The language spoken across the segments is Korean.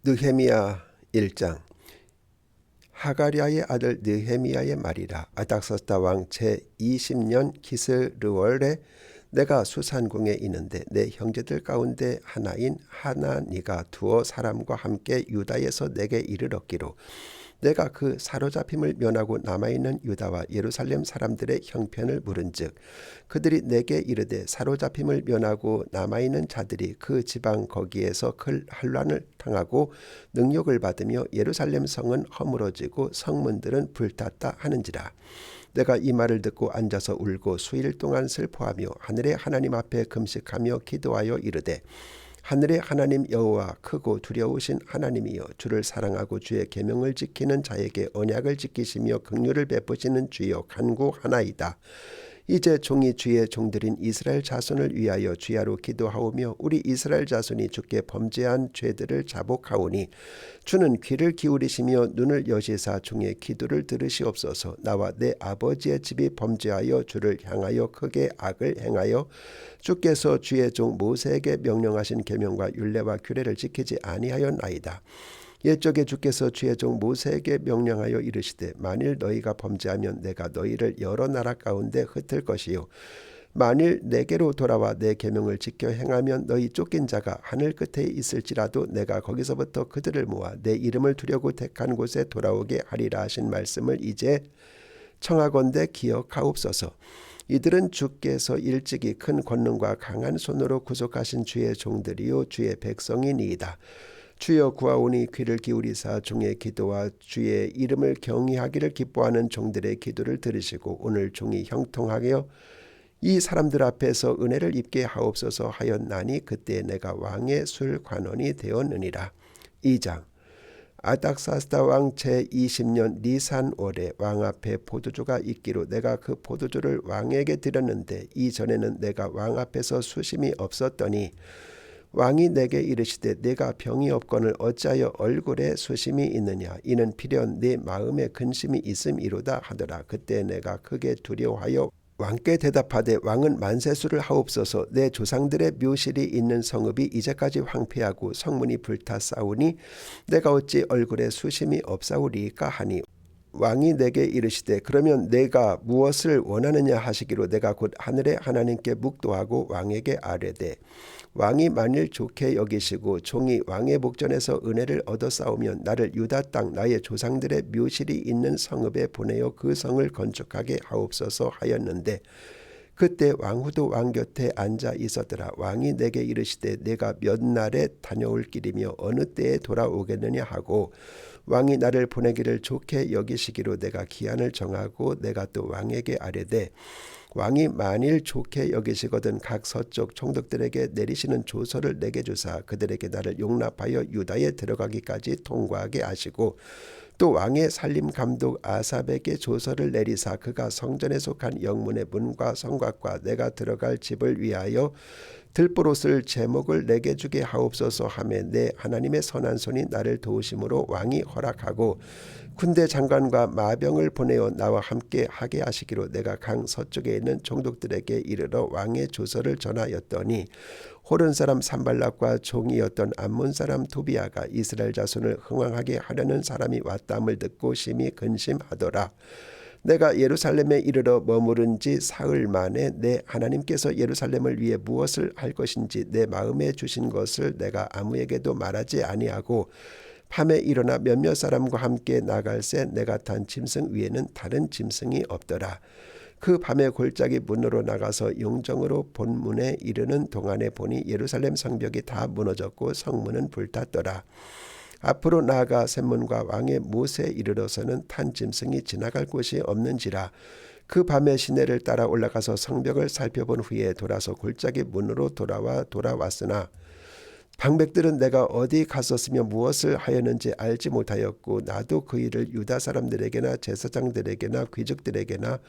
느헤미야 1장. 하가랴의 아들 느헤미야의 말이라. 아닥사스다 왕 제20년 기스르월에 내가 수산궁에 있는데 내 형제들 가운데 하나인 하나니가 두어 사람과 함께 유다에서 내게 이르렀기로 내가 그 사로잡힘을 면하고 남아있는 유다와 예루살렘 사람들의 형편을 물은즉 그들이 내게 이르되 사로잡힘을 면하고 남아있는 자들이 그 지방 거기에서 큰 환난을 당하고 능욕을 받으며 예루살렘 성은 허물어지고 성문들은 불탔다 하는지라. 내가 이 말을 듣고 앉아서 울고 수일 동안 슬퍼하며 하늘의 하나님 앞에 금식하며 기도하여 이르되 하늘의 하나님 여호와 크고 두려우신 하나님이여 주를 사랑하고 주의 계명을 지키는 자에게 언약을 지키시며 긍휼을 베푸시는 주여 간구하나이다. 이제 종이 주의 종들인 이스라엘 자손을 위하여 주야로 기도하오며 우리 이스라엘 자손이 주께 범죄한 죄들을 자복하오니 주는 귀를 기울이시며 눈을 여시사 종의 기도를 들으시옵소서. 나와 내 아버지의 집이 범죄하여 주를 향하여 크게 악을 행하여 주께서 주의 종 모세에게 명령하신 계명과 율례와 규례를 지키지 아니하였나이다. 옛적에 주께서 주의 종 모세에게 명령하여 이르시되 만일 너희가 범죄하면 내가 너희를 여러 나라 가운데 흩을 것이요 만일 내게로 돌아와 내 계명을 지켜 행하면 너희 쫓긴 자가 하늘 끝에 있을지라도 내가 거기서부터 그들을 모아 내 이름을 두려고 택한 곳에 돌아오게 하리라 하신 말씀을 이제 청하건대 기억하옵소서. 이들은 주께서 일찍이 큰 권능과 강한 손으로 구속하신 주의 종들이요 주의 백성이니이다. 주여 구하오니 귀를 기울이사 종의 기도와 주의 이름을 경외하기를 기뻐하는 종들의 기도를 들으시고 오늘 종이 형통하여 이 사람들 앞에서 은혜를 입게 하옵소서 하였나니 그때 내가 왕의 술관원이 되었느니라. 2장. 아닥사스다 왕 제20년 니산월에 왕 앞에 포도주가 있기로 내가 그 포도주를 왕에게 드렸는데 이전에는 내가 왕 앞에서 수심이 없었더니 왕이 내게 이르시되 내가 병이 없거늘 어찌하여 얼굴에 수심이 있느냐 이는 필연 네 마음에 근심이 있음이로다 하더라. 그때 내가 크게 두려워하여 왕께 대답하되 왕은 만세수를 하옵소서. 내 조상들의 묘실이 있는 성읍이 이제까지 황폐하고 성문이 불타싸우니 내가 어찌 얼굴에 수심이 없사오리까 하니 왕이 내게 이르시되 그러면 내가 무엇을 원하느냐 하시기로 내가 곧 하늘의 하나님께 묵도하고 왕에게 아뢰되 왕이 만일 좋게 여기시고 종이 왕의 목전에서 은혜를 얻어 싸우면 나를 유다 땅 나의 조상들의 묘실이 있는 성읍에 보내어 그 성을 건축하게 하옵소서 하였는데 그때 왕후도 왕 곁에 앉아 있었더라. 왕이 내게 이르시되 내가 몇 날에 다녀올 길이며 어느 때에 돌아오겠느냐 하고 왕이 나를 보내기를 좋게 여기시기로 내가 기한을 정하고 내가 또 왕에게 아뢰되 왕이 만일 좋게 여기시거든 각 서쪽 총독들에게 내리시는 조서를 내게 주사 그들에게 나를 용납하여 유다에 들어가기까지 통과하게 하시고 또 왕의 살림 감독 아삽에게 조서를 내리사 그가 성전에 속한 영문의 문과 성곽과 내가 들어갈 집을 위하여 들보롯을 제목을 내게 주게 하옵소서 하매 내 하나님의 선한 손이 나를 도우심으로 왕이 허락하고 군대 장관과 마병을 보내어 나와 함께 하게 하시기로 내가 강 서쪽에 있는 총독들에게 이르러 왕의 조서를 전하였더니 호른 사람 산발락과 종이었던 암몬 사람 도비아가 이스라엘 자손을 흥왕하게 하려는 사람이 왔다함을 듣고 심히 근심하더라. 내가 예루살렘에 이르러 머무른 지 사흘 만에 내 하나님께서 예루살렘을 위해 무엇을 할 것인지 내 마음에 주신 것을 내가 아무에게도 말하지 아니하고 밤에 일어나 몇몇 사람과 함께 나갈새 내가 탄 짐승 위에는 다른 짐승이 없더라. 그 밤에 골짜기 문으로 나가서 용정으로 본문에 이르는 동안에 보니 예루살렘 성벽이 다 무너졌고 성문은 불탔더라. 앞으로 나아가 샘문과 왕의 못에 이르러서는 탄 짐승이 지나갈 곳이 없는지라. 그 밤에 시내를 따라 올라가서 성벽을 살펴본 후에 돌아서 골짜기 문으로 돌아왔으나 방백들은 내가 어디 갔었으며 무엇을 하였는지 알지 못하였고 나도 그 일을 유다 사람들에게나 제사장들에게나 귀족들에게나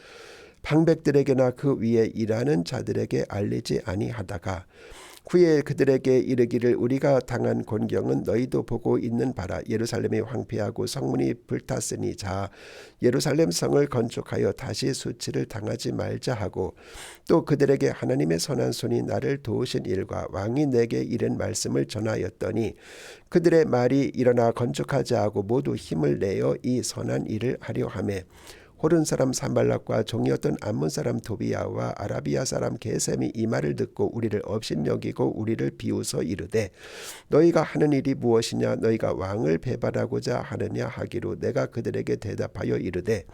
방백들에게나 그 위에 일하는 자들에게 알리지 아니하다가 후에 그들에게 이르기를 우리가 당한 곤경은 너희도 보고 있는 바라. 예루살렘이 황폐하고 성문이 불탔으니 자 예루살렘 성을 건축하여 다시 수치를 당하지 말자 하고 또 그들에게 하나님의 선한 손이 나를 도우신 일과 왕이 내게 이른 말씀을 전하였더니 그들의 말이 일어나 건축하자 하고 모두 힘을 내어 이 선한 일을 하려 하매 호른 사람 산발락과 종이었던 암몬 사람 도비야와 아라비아 사람 게셈이 이 말을 듣고 우리를 업신여기고 우리를 비웃어 이르되 너희가 하는 일이 무엇이냐 너희가 왕을 배반하고자 하느냐 하기로 내가 그들에게 대답하여 이르되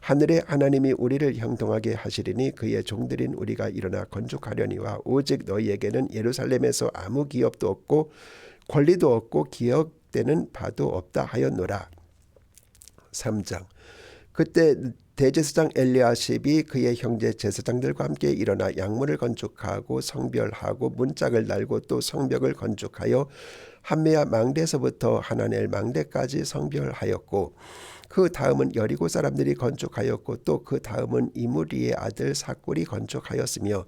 하늘의 하나님이 우리를 형통하게 하시리니 그의 종들인 우리가 일어나 건축하려니와 오직 너희에게는 예루살렘에서 아무 기업도 없고 권리도 없고 기억되는 바도 없다 하였노라. 3장 그때 대제사장 엘리야십이 그의 형제 제사장들과 함께 일어나 양문을 건축하고 성별하고 문짝을 달고 또 성벽을 건축하여 함메야 망대에서부터 하나넬 망대까지 성별하였고 그 다음은 여리고 사람들이 건축하였고 또 그 다음은 이무리의 아들 사꿀이 건축하였으며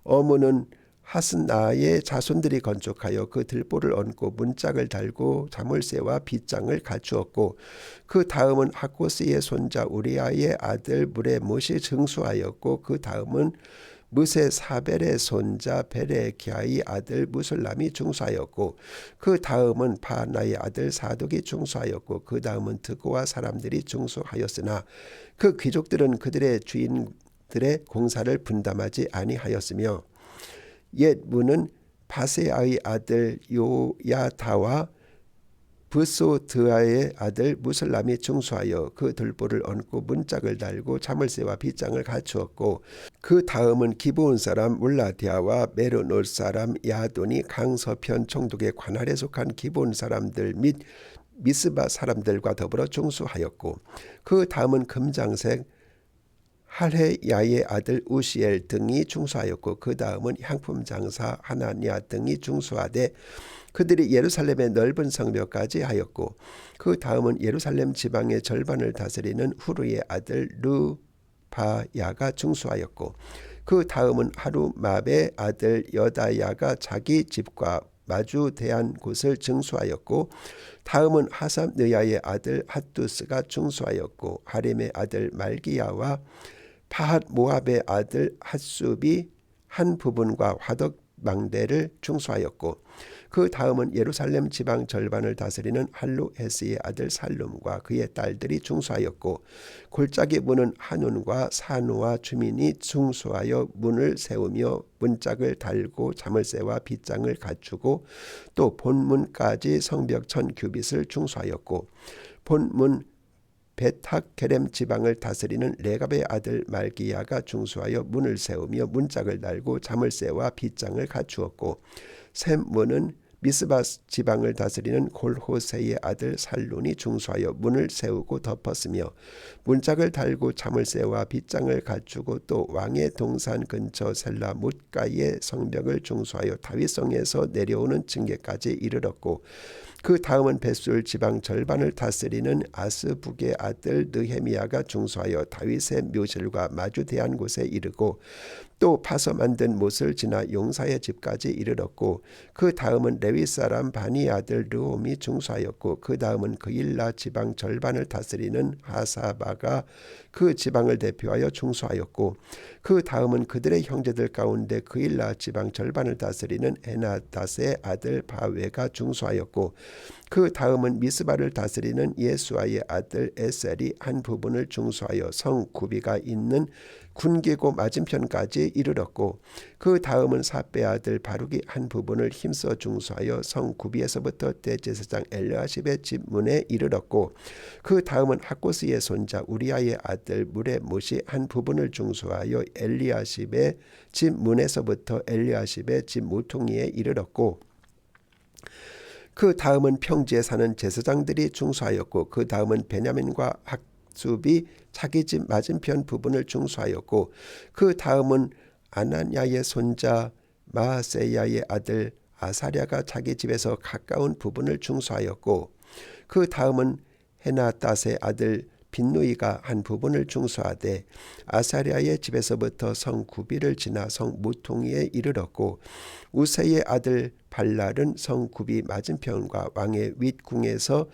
어문은 하스나의 자손들이 건축하여 그 들보를 얹고 문짝을 달고 자물쇠와 빗장을 갖추었고 그 다음은 하코스의 손자 우리아의 아들 무레못이 증수하였고 그 다음은 무세 사벨의 손자 베레키아의 아들 무술람이 중수하였고 그 다음은 바나의 아들 사독이 중수하였고 그 다음은 드고와 사람들이 중수하였으나 그 귀족들은 그들의 주인들의 공사를 분담하지 아니하였으며 옛 문은 바세아의 아들 요야다와 브소드아의 아들 무슬람이 중수하여 그 들보를 얹고 문짝을 달고 자물쇠와 빗장을 갖추었고 그 다음은 기브온 사람 물라디아와 메로놀 사람 야돈이 강서편 총독의 관할에 속한 기브온 사람들 및 미스바 사람들과 더불어 중수하였고 그 다음은 금장색 할헤야의 아들 우시엘 등이 중수하였고 그 다음은 향품 장사 하나니아 등이 중수하되 그들이 예루살렘의 넓은 성벽까지 하였고 그 다음은 예루살렘 지방의 절반을 다스리는 후르의 아들 르바야가 중수하였고 그 다음은 하루마베의 아들 여다야가 자기 집과 마주 대한 곳을 증수하였고 다음은 하삼느야의 아들 핫두스가 중수하였고 하림의 아들 말기야와 파핫 모압의 아들 핫숲이 한 부분과 화덕 망대를 중수하였고 그 다음은 예루살렘 지방 절반을 다스리는 할루헤스의 아들 살룸과 그의 딸들이 중수하였고 골짜기 문은 한운과 사누와 주민이 중수하여 문을 세우며 문짝을 달고 자물쇠와 빗장을 갖추고 또 본문까지 성벽 1000규빗을 중수하였고 본문 베탁게렘 지방을 다스리는 레갑의 아들 말기야가 중수하여 문을 세우며 문짝을 달고 자물쇠와 빗장을 갖추었고 샘문은 미스바 지방을 다스리는 골호세의 아들 살룬이 중수하여 문을 세우고 덮었으며 문짝을 달고 자물쇠와 빗장을 갖추고 또 왕의 동산 근처 셀라 뭇가의 성벽을 중수하여 다윗성에서 내려오는 층계까지 이르렀고 그 다음은 벳술 지방 절반을 다스리는 아스북의 아들 느헤미야가 중수하여 다윗의 묘실과 마주 대한 곳에 이르고 또 파서 만든 못을 지나 용사의 집까지 이르렀고 그 다음은 레위 사람 바니 아들 르홈이 중수하였고 그 다음은 그일라 지방 절반을 다스리는 하사바가 그 지방을 대표하여 중수하였고 그 다음은 그들의 형제들 가운데 그일라 지방 절반을 다스리는 에나닷의 아들 바웨가 중수하였고 그 다음은 미스바를 다스리는 예수아의 아들 에셀이 한 부분을 중수하여 성 구비가 있는 군계고 맞은편까지 이르렀고 그 다음은 사베 아들 바룩이 한 부분을 힘써 중수하여 성 구비에서부터 대제사장 엘리야십의 집 문에 이르렀고 그 다음은 하코스의 손자 우리아의 아들 무레못이 한 부분을 중수하여 엘리야십의 집 문에서부터 엘리야십의 집 모퉁이에 이르렀고 그 다음은 평지에 사는 제사장들이 중수하였고 그 다음은 베냐민과 숲이 자기 집 맞은편 부분을 중수하였고 그 다음은 아나냐의 손자 마세야의 아들 아사랴가 자기 집에서 가까운 부분을 중수하였고 그 다음은 헤나닷의 아들 빈누이가 한 부분을 중수하되 아사랴의 집에서부터 성 구비를 지나 성 무통이에 이르렀고 우세의 아들 발랄은 성 구비 맞은편과 왕의 윗궁에서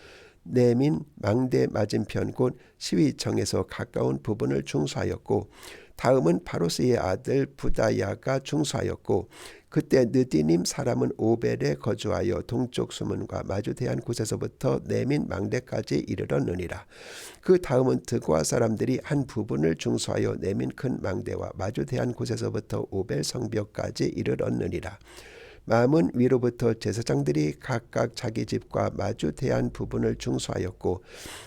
내민 망대 맞은편 곧 시위청에서 가까운 부분을 중수하였고 다음은 바로스의 아들 부다야가 중수하였고 그때 느디님 사람은 오벨에 거주하여 동쪽 수문과 마주대한 곳에서부터 내민 망대까지 이르렀느니라. 그 다음은 드고아 사람들이 한 부분을 중수하여 내민 큰 망대와 마주대한 곳에서부터 오벨 성벽까지 이르렀느니라. 마문 위로부터 제사장들이 각각 자기 집과 마주대한 부분을 중수하였고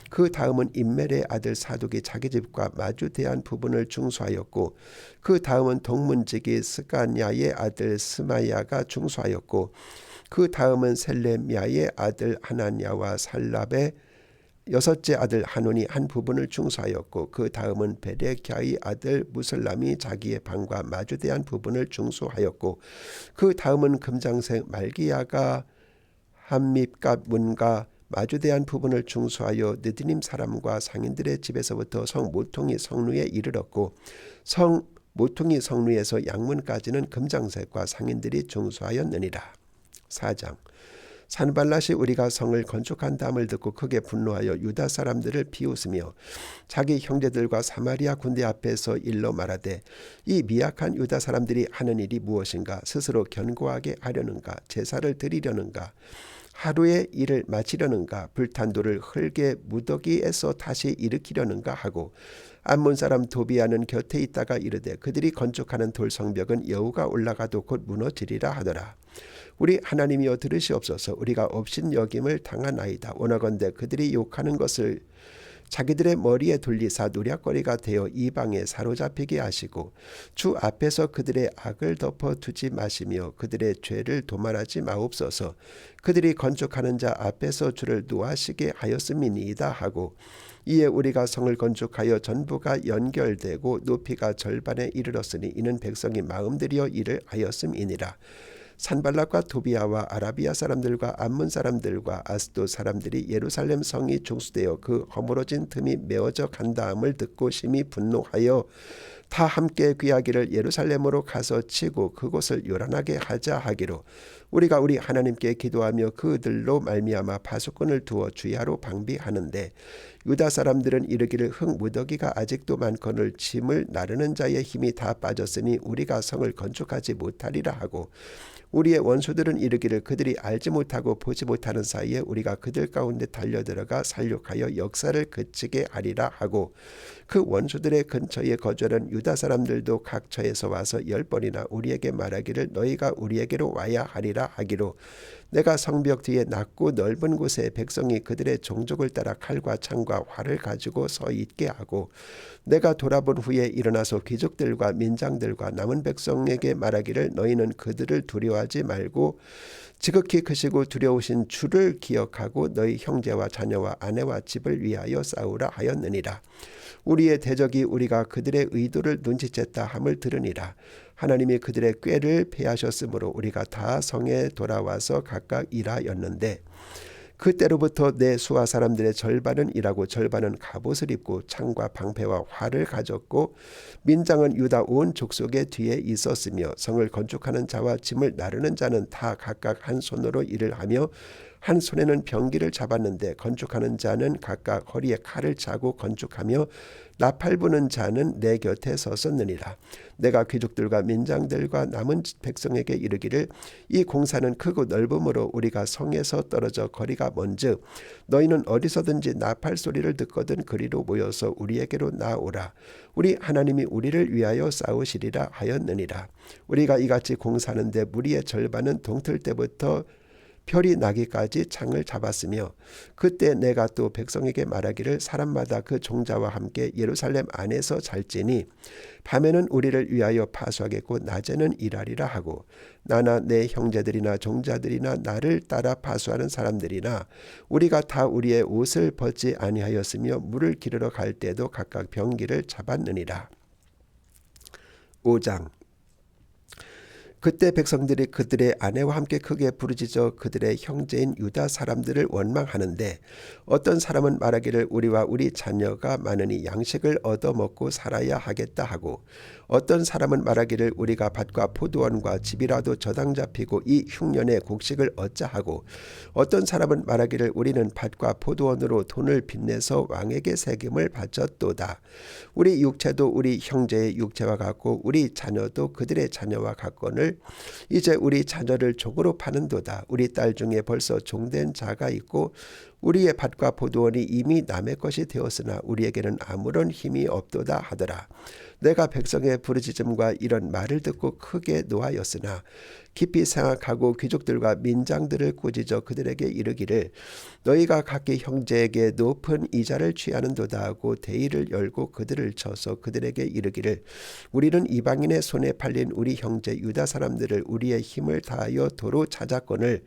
그 다음은 임멜의 아들 사독이 자기 집과 마주대한 부분을 중수하였고 그 다음은 동문지기 스가냐의 아들 스마야가 중수하였고 그 다음은 셀레미야의 아들 하나냐와 살랍의 여섯째 아들 하논이 한 부분을 중수하였고 그 다음은 베레캬의 아들 무슬람이 자기의 방과 마주대한 부분을 중수하였고 그 다음은 금장색 말기야가 함밉갑 문과 마주대한 부분을 중수하여 느디님 사람과 상인들의 집에서부터 성 모퉁이 성루에 이르렀고 성 모퉁이 성루에서 양문까지는 금장색과 상인들이 중수하였느니라. 4장 산발랏이 우리가 성을 건축한다함을 듣고 크게 분노하여 유다 사람들을 비웃으며 자기 형제들과 사마리아 군대 앞에서 일러 말하되 이 미약한 유다 사람들이 하는 일이 무엇인가? 스스로 견고하게 하려는가? 제사를 드리려는가? 하루의 일을 마치려는가? 불탄 돌을 흙의 무더기에서 다시 일으키려는가 하고 암몬 사람 도비아는 곁에 있다가 이르되 그들이 건축하는 돌성벽은 여우가 올라가도 곧 무너지리라 하더라. 우리 하나님이여 들으시옵소서. 우리가 업신여김을 당하나이다. 원하건대 그들이 욕하는 것을 자기들의 머리에 돌리사 노략거리가 되어 이방에 사로잡히게 하시고 주 앞에서 그들의 악을 덮어두지 마시며 그들의 죄를 도말하지 마옵소서. 그들이 건축하는 자 앞에서 주를 노하시게 하였음이니이다 하고 이에 우리가 성을 건축하여 전부가 연결되고 높이가 절반에 이르렀으니 이는 백성이 마음들이여 이를 하였음이니라. 산발락과 도비아와 아라비아 사람들과 암문 사람들과 아스도 사람들이 예루살렘 성이 중수되어 그 허물어진 틈이 메어져 간다함을 듣고 심히 분노하여 다 함께 귀하기를 예루살렘으로 가서 치고 그곳을 요란하게 하자 하기로 우리가 우리 하나님께 기도하며 그들로 말미암아 파수꾼을 두어 주야로 방비하는데 유다 사람들은 이르기를 흙 무더기가 아직도 많거늘 짐을 나르는 자의 힘이 다 빠졌으니 우리가 성을 건축하지 못하리라 하고 우리의 원수들은 이르기를 그들이 알지 못하고 보지 못하는 사이에 우리가 그들 가운데 달려들어가 살육하여 역사를 그치게 하리라 하고 그 원수들의 근처에 거주하는 유다 사람들도 각처에서 와서 10번이나 우리에게 말하기를 너희가 우리에게로 와야 하리라 하기로 내가 성벽 뒤에 낮고 넓은 곳에 백성이 그들의 종족을 따라 칼과 창과 활을 가지고 서 있게 하고 내가 돌아본 후에 일어나서 귀족들과 민장들과 남은 백성에게 말하기를 너희는 그들을 두려워하지 말고 지극히 크시고 두려우신 주를 기억하고 너희 형제와 자녀와 아내와 집을 위하여 싸우라 하였느니라. 우리의 대적이 우리가 그들의 의도를 눈치챘다 함을 들으니라. 하나님이 그들의 꾀를 패하셨으므로 우리가 다 성에 돌아와서 각각 일하였는데 그때로부터 내 수하 사람들의 절반은 일하고 절반은 갑옷을 입고 창과 방패와 활을 가졌고 민장은 유다 온 족속의 뒤에 있었으며 성을 건축하는 자와 짐을 나르는 자는 다 각각 한 손으로 일을 하며 한 손에는 병기를 잡았는데 건축하는 자는 각각 허리에 칼을 차고 건축하며 나팔 부는 자는 내 곁에 섰었느니라. 내가 귀족들과 민장들과 남은 백성에게 이르기를 이 공사는 크고 넓음으로 우리가 성에서 떨어져 거리가 먼즉 너희는 어디서든지 나팔 소리를 듣거든 그리로 모여서 우리에게로 나오라. 우리 하나님이 우리를 위하여 싸우시리라 하였느니라. 우리가 이같이 공사하는데 무리의 절반은 동틀 때부터 별이 나기까지 창을 잡았으며 그때 내가 또 백성에게 말하기를 사람마다 그 종자와 함께 예루살렘 안에서 잘지니 밤에는 우리를 위하여 파수하겠고 낮에는 일하리라 하고 나나 내 형제들이나 종자들이나 나를 따라 파수하는 사람들이나 우리가 다 우리의 옷을 벗지 아니하였으며 물을 기르러 갈 때도 각각 병기를 잡았느니라. 5장 그때 백성들이 그들의 아내와 함께 크게 부르짖어 그들의 형제인 유다 사람들을 원망하는데 어떤 사람은 말하기를 우리와 우리 자녀가 많으니 양식을 얻어먹고 살아야 하겠다 하고 어떤 사람은 말하기를 우리가 밭과 포도원과 집이라도 저당 잡히고 이 흉년에 곡식을 얻자 하고 어떤 사람은 말하기를 우리는 밭과 포도원으로 돈을 빚내서 왕에게 세금을 바쳤도다. 우리 육체도 우리 형제의 육체와 같고 우리 자녀도 그들의 자녀와 같거늘 이제 우리 자녀를 종으로 파는도다. 우리 딸 중에 벌써 종된 자가 있고 우리의 밭과 포도원이 이미 남의 것이 되었으나 우리에게는 아무런 힘이 없도다 하더라. 내가 백성의 부르짖음과 이런 말을 듣고 크게 노하였으나 깊이 생각하고 귀족들과 민장들을 꾸짖어 그들에게 이르기를 너희가 각기 형제에게 높은 이자를 취하는도다 하고 대의를 열고 그들을 쳐서 그들에게 이르기를 우리는 이방인의 손에 팔린 우리 형제 유다 사람들을 우리의 힘을 다하여 도로 찾았거늘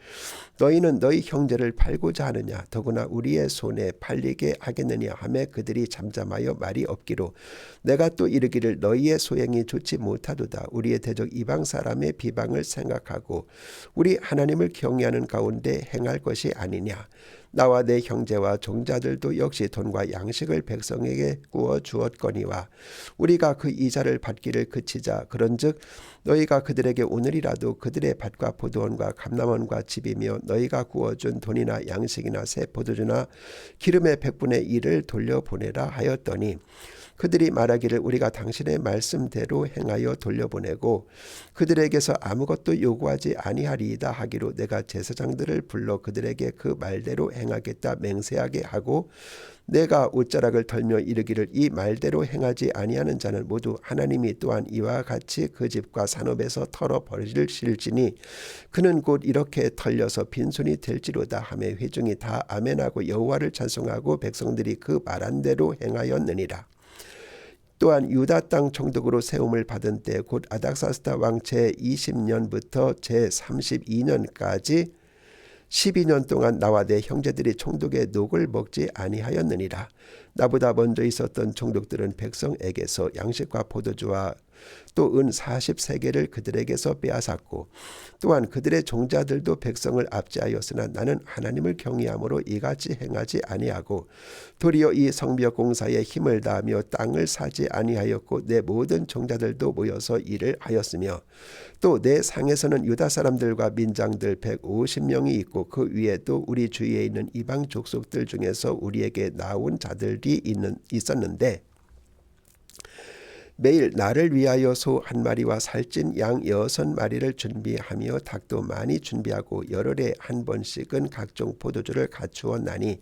너희는 너희 형제를 팔고자 하느냐 더구나 우리의 손에 팔리게 하겠느냐 하매 그들이 잠잠하여 말이 없기로 내가 또 이르기를 너희의 소행이 좋지 못하도다. 우리의 대적 이방 사람의 비방을 생각하고 우리 하나님을 경외하는 가운데 행할 것이 아니냐. 나와 내 형제와 종자들도 역시 돈과 양식을 백성에게 구워 주었거니와 우리가 그 이자를 받기를 그치자. 그런즉 너희가 그들에게 오늘이라도 그들의 밭과 포도원과 감람원과 집이며 너희가 구워준 돈이나 양식이나 새 포도주나 기름의 100분의 1을 돌려보내라 하였더니 그들이 말하기를 우리가 당신의 말씀대로 행하여 돌려보내고 그들에게서 아무것도 요구하지 아니하리이다 하기로 내가 제사장들을 불러 그들에게 그 말대로 행하겠다 맹세하게 하고 내가 옷자락을 털며 이르기를 이 말대로 행하지 아니하는 자는 모두 하나님이 또한 이와 같이 그 집과 산업에서 털어버리실지니 그는 곧 이렇게 털려서 빈손이 될지로다 하며 회중이 다 아멘하고 여호와를 찬송하고 백성들이 그 말한 대로 행하였느니라. 또한 유다 땅 총독으로 세움을 받은 때 곧 아닥사스다 왕 제20년부터 제32년까지 12년 동안 나와 내 형제들이 총독의 녹을 먹지 아니하였느니라. 나보다 먼저 있었던 총독들은 백성에게서 양식과 포도주와 또 은 40세겔을 그들에게서 빼앗았고 또한 그들의 종자들도 백성을 압제하였으나 나는 하나님을 경외함으로 이같이 행하지 아니하고 도리어 이 성벽 공사에 힘을 다하며 땅을 사지 아니하였고 내 모든 종자들도 모여서 일을 하였으며 또 내 상에서는 유다 사람들과 민장들 150명이 있고 그 위에도 우리 주위에 있는 이방 족속들 중에서 우리에게 나온 자들이 있었는데 매일 나를 위하여 소 한 마리와 살찐 양 6마리를 준비하며 닭도 많이 준비하고 열흘에 한 번씩은 각종 포도주를 갖추었나니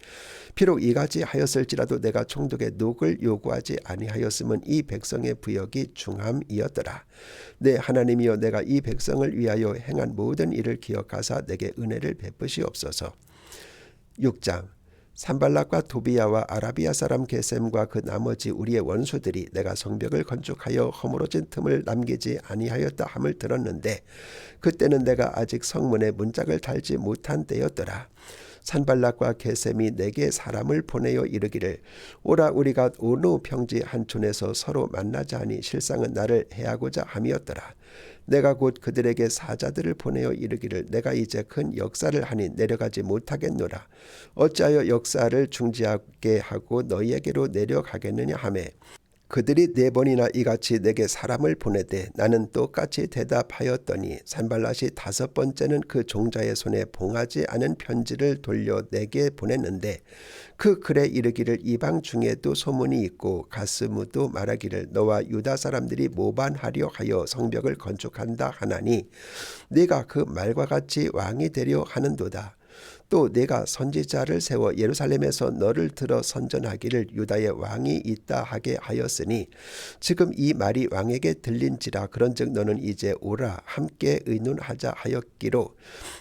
비록 이같이 하였을지라도 내가 총독의 녹을 요구하지 아니하였음은 이 백성의 부역이 중함이었더라. 내 하나님이여 내가 이 백성을 위하여 행한 모든 일을 기억하사 내게 은혜를 베푸시옵소서. 6장 산발락과 도비야와 아라비아 사람 게셈과 그 나머지 우리의 원수들이 내가 성벽을 건축하여 허물어진 틈을 남기지 아니하였다 함을 들었는데 그때는 내가 아직 성문에 문짝을 달지 못한 때였더라. 산발락과 게셈이 내게 사람을 보내어 이르기를 오라 우리가 어느 평지 한촌에서 서로 만나자 하니 실상은 나를 해하고자 함이었더라. 내가 곧 그들에게 사자들을 보내어 이르기를 내가 이제 큰 역사를 하니 내려가지 못하겠노라. 어찌하여 역사를 중지하게 하고 너희에게로 내려가겠느냐 하매 그들이 4번이나 이같이 내게 사람을 보내되 나는 똑같이 대답하였더니 산발랏이 5번째는 그 종자의 손에 봉하지 않은 편지를 돌려 내게 보냈는데 그 글에 이르기를 이방 중에도 소문이 있고 가스무도 말하기를 너와 유다 사람들이 모반하려 하여 성벽을 건축한다 하나니 네가 그 말과 같이 왕이 되려 하는도다. 또 내가 선지자를 세워 예루살렘에서 너를 들어 선전하기를 유다의 왕이 있다 하게 하였으니 지금 이 말이 왕에게 들린지라. 그런즉 너는 이제 오라 함께 의논하자 하였기로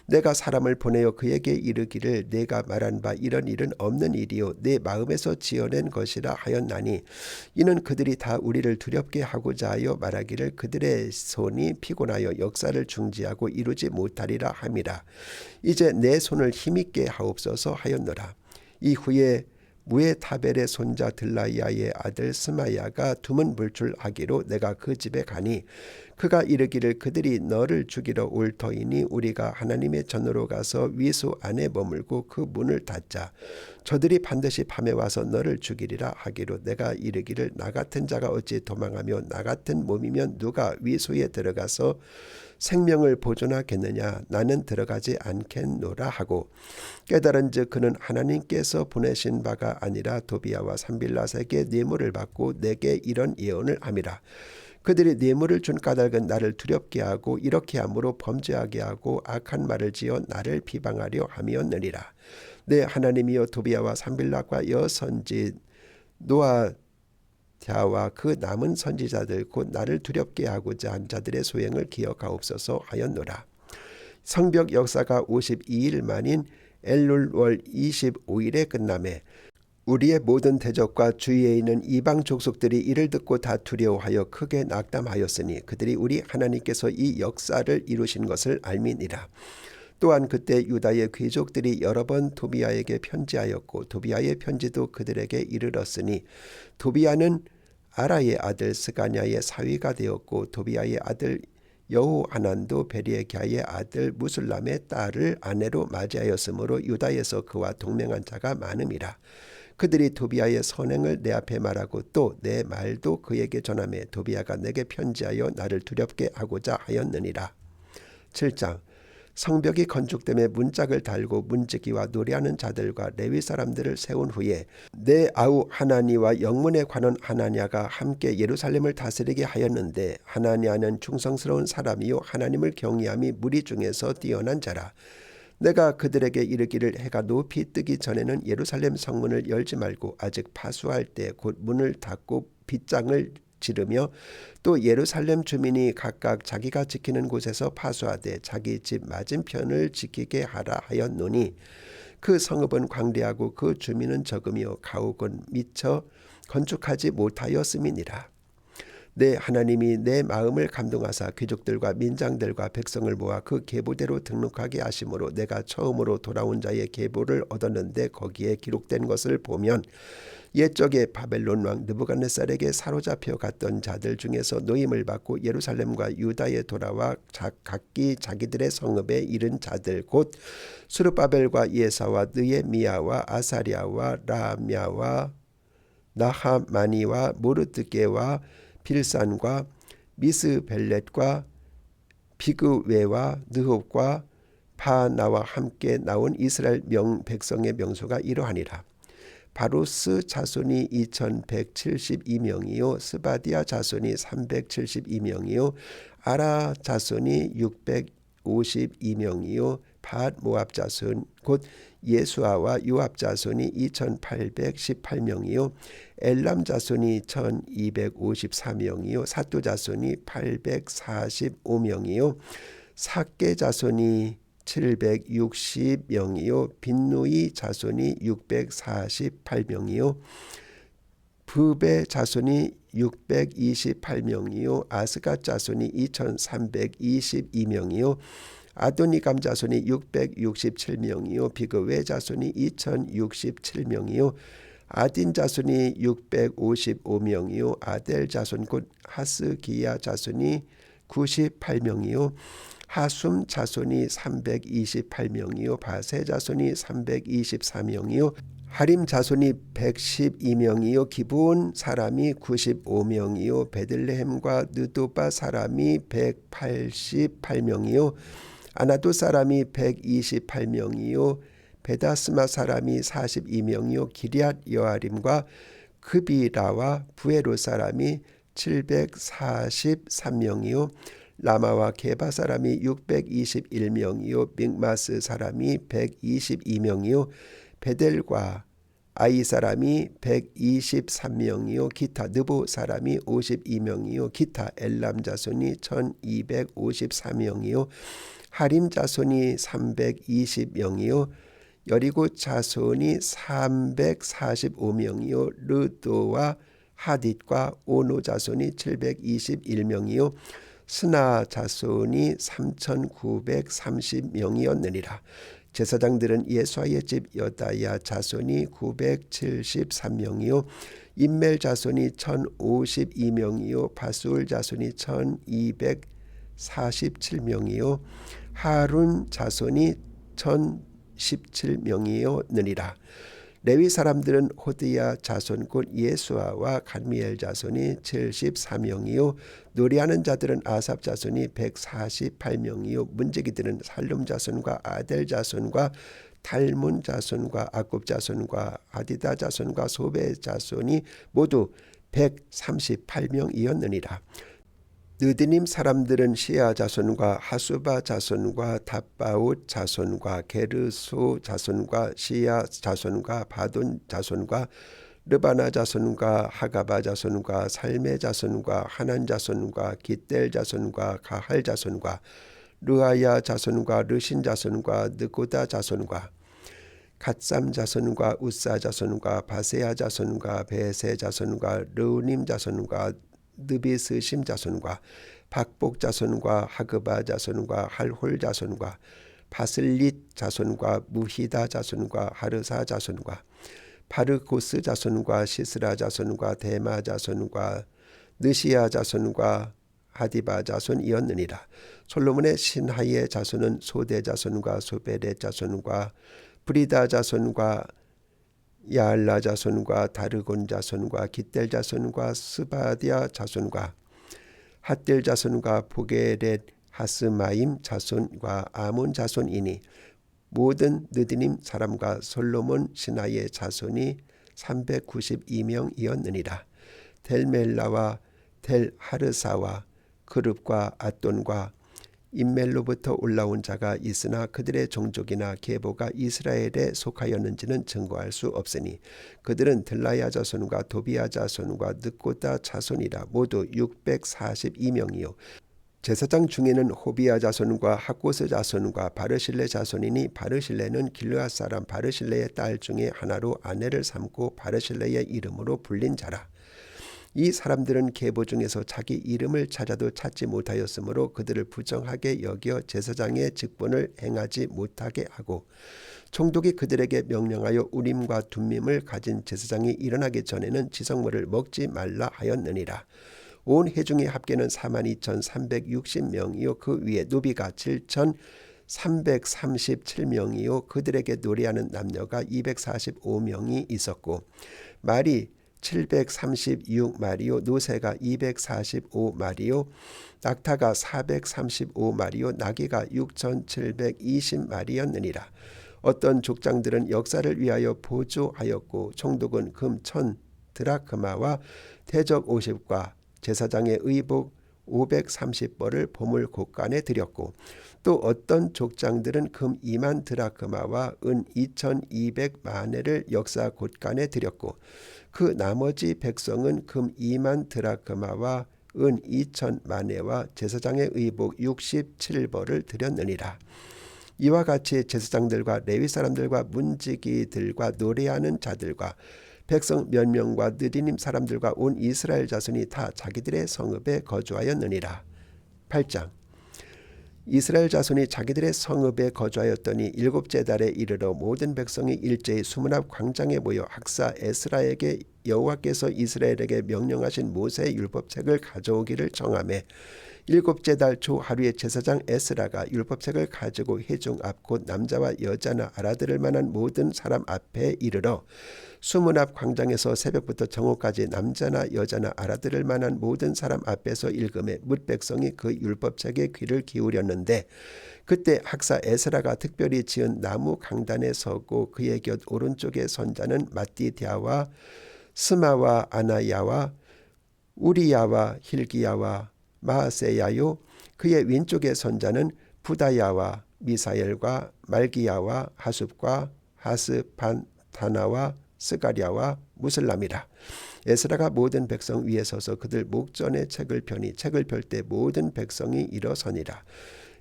내가 사람을 보내어 그에게 이르기를 내가 말한 바 이런 일은 없는 일이요 내 마음에서 지어낸 것이라 하였나니 이는 그들이 다 우리를 두렵게 하고자 하여 말하기를 그들의 손이 피곤하여 역사를 중지하고 이루지 못하리라 함이라. 이제 내 손을 힘있게 하옵소서 하였노라. 이후에 무에타벨의 손자 들라이아의 아들 스마야가 두문 물출하기로 내가 그 집에 가니 그가 이르기를 그들이 너를 죽이러 올 터이니 우리가 하나님의 전으로 가서 위수 안에 머물고 그 문을 닫자. 저들이 반드시 밤에 와서 너를 죽이리라 하기로 내가 이르기를 나 같은 자가 어찌 도망하며 나 같은 몸이면 누가 위수에 들어가서 생명을 보존하겠느냐. 나는 들어가지 않겠노라 하고 깨달은즉 그는 하나님께서 보내신 바가 아니라 도비아와 산빌랏에게 뇌물을 받고 내게 이런 예언을 함이라. 그들이 뇌물을 준 까닭은 나를 두렵게 하고 이렇게 함으로 범죄하게 하고 악한 말을 지어 나를 비방하려 함이었느니라. 내 하나님이여 도비아와 산빌랏과 여선지 노아디아와 그 남은 선지자들 곧 나를 두렵게 하고자 한 자들의 소행을 기억하옵소서 하였노라. 성벽 역사가 52일 만인 엘룰월 25일에 끝나매 우리의 모든 대적과 주위에 있는 이방 족속들이 이를 듣고 다 두려워하여 크게 낙담하였으니 그들이 우리 하나님께서 이 역사를 이루신 것을 알미니라. 또한 그때 유다의 귀족들이 여러 번 도비아에게 편지하였고 도비아의 편지도 그들에게 이르렀으니 도비아는 아라의 아들 스가냐의 사위가 되었고 도비아의 아들 여호하난도 베리에갸의 아들 무술람의 딸을 아내로 맞이하였으므로 유다에서 그와 동맹한 자가 많음이라. 그들이 도비아의 선행을 내 앞에 말하고 또 내 말도 그에게 전하매 도비아가 내게 편지하여 나를 두렵게 하고자 하였느니라. 7장 성벽이 건축됨에 문짝을 달고 문지기와 노래하는 자들과 레위 사람들을 세운 후에 내 아우 하나니와 영문에 관한 하나냐가 함께 예루살렘을 다스리게 하였는데 하나냐는 충성스러운 사람이요 하나님을 경외함이 무리 중에서 뛰어난 자라. 내가 그들에게 이르기를 해가 높이 뜨기 전에는 예루살렘 성문을 열지 말고 아직 파수할 때 곧 문을 닫고 빗장을 지르며 또 예루살렘 주민이 각각 자기가 지키는 곳에서 파수하되 자기 집 맞은편을 지키게 하라 하였노니 그 성읍은 광대하고 그 주민은 적으며 가옥은 미처 건축하지 못하였음이니라. 내 하나님이 내 마음을 감동하사 귀족들과 민장들과 백성을 모아 그 계보대로 등록하게 하심으로 내가 처음으로 돌아온 자의 계보를 얻었는데 거기에 기록된 것을 보면 옛적에 바벨론 왕 느부갓네살에게 사로잡혀 갔던 자들 중에서 노임을 받고 예루살렘과 유다에 돌아와 각기 자기들의 성읍에 이른 자들 곧 스룹바벨과 예사와 느헤미야와 아사랴와 라미야와 나하마니와 모르드게와 빌산과 미스벨렛과 비그웨와 느홉과 바나와 함께 나온 이스라엘 백성의 명수가 이러하니라. 바루스 자손이 2172명이요 스바디아 자손이 372명이요 아라 자손이 652명이요 밧 모압 자손 곧 예수아와 요압 자손이 2818명이요 엘람 자손이 1254명이요 사뚜 자손이 845명이요 삭게 자손이 760명이요 빈누이 자손이 648명이요 브베 자손이 628명이요 아스갓 자손이 2322명이요 아도니감 자손이 667명이요 비그웨 자손이 2067명이요 아딘 자손이 655명이요 아델 자손 곧 하스기야 자손이 98명이요 하숨 자손이 328명이요 바세 자손이 324명이요 하림 자손이 112명이요 기브온 사람이 95명이요 베들레헴과 느도바 사람이 188명이요 아나도 사람이 128명이요 베다스마 사람이 42명이요 기럇 여아림과 그비라와 부에로 사람이 743명이요 라마와 게바 사람이 621명이요 믹마스 사람이 122명이요 베델과 아이 사람이 123명이요 기타 느보 사람이 52명이요 기타 엘람 자손이 1254명이요 하림 자손이 320명이요 여리고 자손이 345명이요 르도와 하딧과 오노 자손이 721명이요 스나 자손이 3930명이었느니라. 제사장들은 예수아의 집 여다야 자손이 973명이요 임멜 자손이 1052명이요 바수울 자손이 1247명이요 하룬 자손이 1017명이요 느니라. 레위 사람들은 호드야 자손 곧 예수아와 간미엘 자손이 74명이요 노래하는 자들은 아삽 자손이 148명이요 문지기들은 살룸 자손과 아델 자손과 탈문 자손과 아굽 자손과 아디다 자손과 소베 자손이 모두 138명이었느니라. 느디님 사람들은 시아 자손과 하수바 자손과 답바웃 자손과 게르소 자손과 시아 자손과 바돈 자손과 르바나 자손과 하가바 자손과 살메 자손과 하난 자손과 기델 자손과 가할 자손과 르아야 자손과 르신 자손과 느고다 자손과 갓삼 자손과 우사 자손과 바세아 자손과 베세 자손과 르우님 자손과 느비스심 자손과 박복 자손과 하그바 자손과 할홀 자손과 바슬릿 자손과 무히다 자손과 하르사 자손과 바르고스 자손과 시스라 자손과 데마 자손과 느시아 자손과 하디바 자손이었느니라. 솔로몬의 신하의 자손은 소대 자손과 소베렛 자손과 브리다 자손과 야알라 자손과 다르곤 자손과 깃델 자손과 스바디아 자손과 핫델 자손과 보게렛 하스마임 자손과 아몬 자손이니 모든 느디님 사람과 솔로몬 신하의 자손이 392명이었느니라. 델멜라와 델하르사와 그룹과 아돈과 임멜로부터 올라온 자가 있으나 그들의 종족이나 계보가 이스라엘에 속하였는지는 증거할 수 없으니 그들은 들라야 자손과 도비야 자손과 느고다 자손이라. 모두 642명이요 제사장 중에는 호비야 자손과 하고스 자손과 바르실레 자손이니 바르실레는 길르앗 사람 바르실레의 딸 중에 하나로 아내를 삼고 바르실레의 이름으로 불린 자라. 이 사람들은 계보 중에서 자기 이름을 찾아도 찾지 못하였으므로 그들을 부정하게 여겨 제사장의 직분을 행하지 못하게 하고 총독이 그들에게 명령하여 우림과 둠밈을 가진 제사장이 일어나기 전에는 지성물을 먹지 말라 하였느니라. 온 회중의 합계는 42,360명이요 그 위에 노비가 7,337명이요 그들에게 노래하는 남녀가 245명이 있었고 말이 736마리요 노새가 245마리요 낙타가 435마리요 나귀가 6,720마리였느니라. 어떤 족장들은 역사를 위하여 보조하였고 총독은 금 1,000드라크마와 대적 50과 제사장의 의복 530벌을 보물 곳간에 드렸고 또 어떤 족장들은 금 2만 드라크마와 은 2,200마네를 역사 곳간에 드렸고 그 나머지 백성은 금 2만 드라크마와 은 2,000마네와 제사장의 의복 67벌을 드렸느니라. 이와 같이 제사장들과 레위 사람들과 문지기들과 노래하는 자들과 백성 몇 명과 느디님 사람들과 온 이스라엘 자손이 다 자기들의 성읍에 거주하였느니라. 8장 이스라엘 자손이 자기들의 성읍에 거주하였더니 일곱째 달에 이르러 모든 백성이 일제히 수문앞 광장에 모여 학사 에스라에게 여호와께서 이스라엘에게 명령하신 모세의 율법책을 가져오기를 정하매 일곱째 달 초 하루에 제사장 에스라가 율법책을 가지고 회중 앞 곧 남자와 여자나 알아들을 만한 모든 사람 앞에 이르러 수문 앞 광장에서 새벽부터 정오까지 남자나 여자나 알아들을 만한 모든 사람 앞에서 읽음에 뭇 백성이 그 율법책에 귀를 기울였는데 그때 학사 에스라가 특별히 지은 나무 강단에 서고 그의 곁 오른쪽에 선 자는 마띠디아와 스마와 아나야와 우리야와 힐기야와 마세야요 그의 왼쪽에 선 자는 부다야와 미사엘과 말기야와 하숲과 하스판타나와 스가랴와 무슬람이라. 에스라가 모든 백성 위에 서서 그들 목전에 책을 펴니 책을 펼 때 모든 백성이 일어서니라.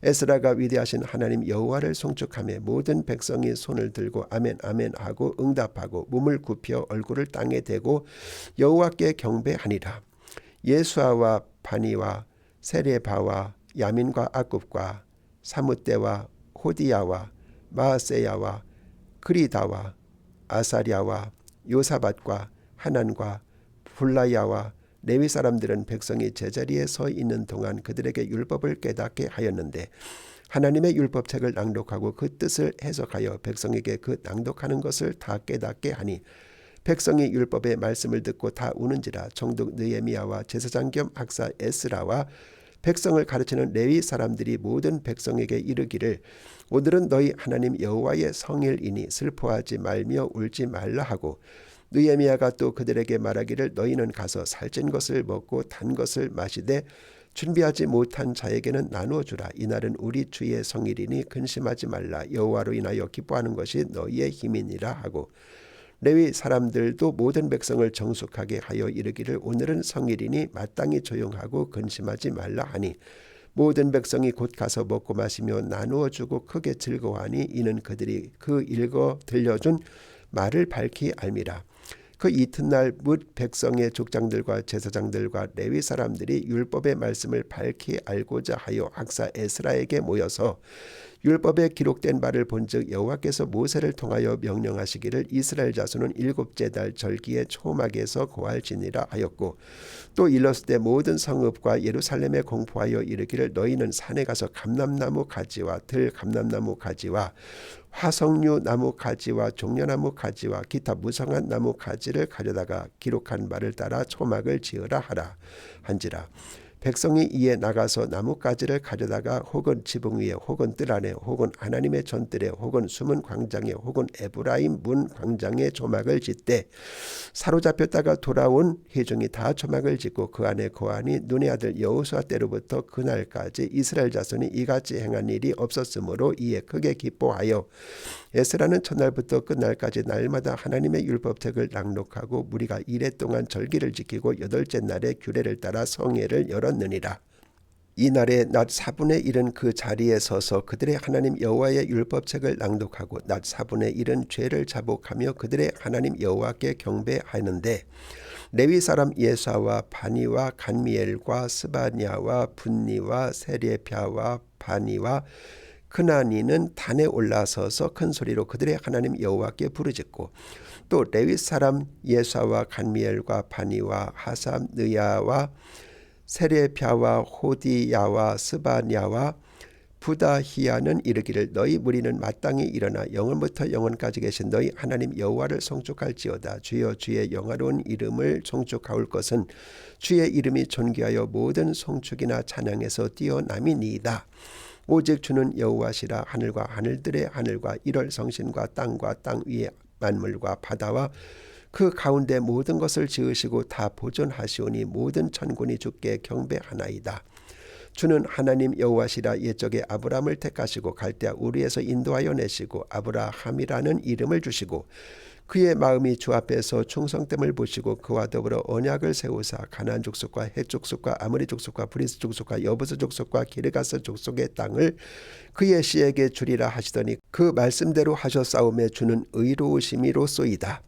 에스라가 위대하신 하나님 여호와를 송축하며 모든 백성이 손을 들고 아멘 아멘 하고 응답하고 몸을 굽혀 얼굴을 땅에 대고 여호와께 경배하니라. 예수아와 바니와 세레바와 야민과 아굽과 사무떼와 호디야와 마아세야와 그리다와 아사랴와 요사밧과 하난과 불라야와 레위 사람들은 백성이 제자리에 서 있는 동안 그들에게 율법을 깨닫게 하였는데 하나님의 율법책을 낭독하고 그 뜻을 해석하여 백성에게 그 낭독하는 것을 다 깨닫게 하니 백성이 율법의 말씀을 듣고 다 우는지라. 총독 느헤미야와 제사장 겸 학사 에스라와 백성을 가르치는 레위 사람들이 모든 백성에게 이르기를 오늘은 너희 하나님 여호와의 성일이니 슬퍼하지 말며 울지 말라 하고 느헤미야가 또 그들에게 말하기를 너희는 가서 살찐 것을 먹고 단 것을 마시되 준비하지 못한 자에게는 나누어 주라. 이날은 우리 주의 성일이니 근심하지 말라. 여호와로 인하여 기뻐하는 것이 너희의 힘이니라 하고 레위 사람들도 모든 백성을 정숙하게 하여 이르기를 오늘은 성일이니 마땅히 조용하고 근심하지 말라 하니 모든 백성이 곧 가서 먹고 마시며 나누어 주고 크게 즐거워하니 이는 그들이 그 읽어 들려준 말을 밝히 알미라. 그 이튿날 뭇 백성의 족장들과 제사장들과 레위 사람들이 율법의 말씀을 밝히 알고자 하여 학사 에스라에게 모여서 율법에 기록된 바를 본즉 여호와께서 모세를 통하여 명령하시기를 이스라엘 자손은 일곱째 달 절기에 초막에서 고할지니라 하였고 또 일렀을 때 모든 성읍과 예루살렘에 공포하여 이르기를 너희는 산에 가서 감람나무 가지와 들 감람나무 가지와 화석류 나무 가지와 종려나무 가지와 기타 무성한 나무 가지를 가져다가 기록한 바를 따라 초막을 지으라 하라 한지라. 백성이 이에 나가서 나뭇가지를 가져다가 혹은 지붕 위에 혹은 뜰 안에 혹은 하나님의 전뜰에 혹은 숨은 광장에 혹은 에브라임 문 광장에 조막을 짓되 사로잡혔다가 돌아온 회중이 다 조막을 짓고 그 안에 거하니 눈의 아들 여호수아 때로부터 그날까지 이스라엘 자손이 이같이 행한 일이 없었으므로 이에 크게 기뻐하여 에스라는 첫날부터 끝날까지 날마다 하나님의 율법책을 낭독하고 무리가 이레 동안 절기를 지키고 여덟째 날에 규례를 따라 성회를 열었느니라. 이날에 낮 4분의 1은 그 자리에 서서 그들의 하나님 여호와의 율법책을 낭독하고 낮 4분의 1은 죄를 자복하며 그들의 하나님 여호와께 경배하는데 레위 사람 예사와 바니와 간미엘과 스바냐와 분니와 세레피아와 바니와 크나니는 단에 올라서서 큰 소리로 그들의 하나님 여호와께 부르짖고 또 레위 사람 예사와 간미엘과 바니와 하삼 느야와 세레피아와 호디야와 스바냐와 부다히야는 이르기를 너희 무리는 마땅히 일어나 영원부터 영원까지 계신 너희 하나님 여호와를 송축할지어다. 주여 주의 영화로운 이름을 송축하올 것은 주의 이름이 존귀하여 모든 송축이나 찬양에서 뛰어남이니이다. 오직 주는 여호와시라. 하늘과 하늘들의 하늘과 일월 성신과 땅과 땅 위의 만물과 바다와 그 가운데 모든 것을 지으시고 다 보존하시오니 모든 천군이 주께 경배하나이다. 주는 하나님 여호와시라. 옛적에 아브라함을 택하시고 갈대아 우르에서 인도하여 내시고 아브라함이라는 이름을 주시고 그의 마음이 주 앞에서 충성됨을 보시고 그와 더불어 언약을 세우사 가나안 족속과 헷 족속과 아모리 족속과 브리스 족속과 여부스 족속과 기르가스 족속의 땅을 그의 씨에게 주리라 하시더니 그 말씀대로 하셨사오매 주는 의로우심이로소이다.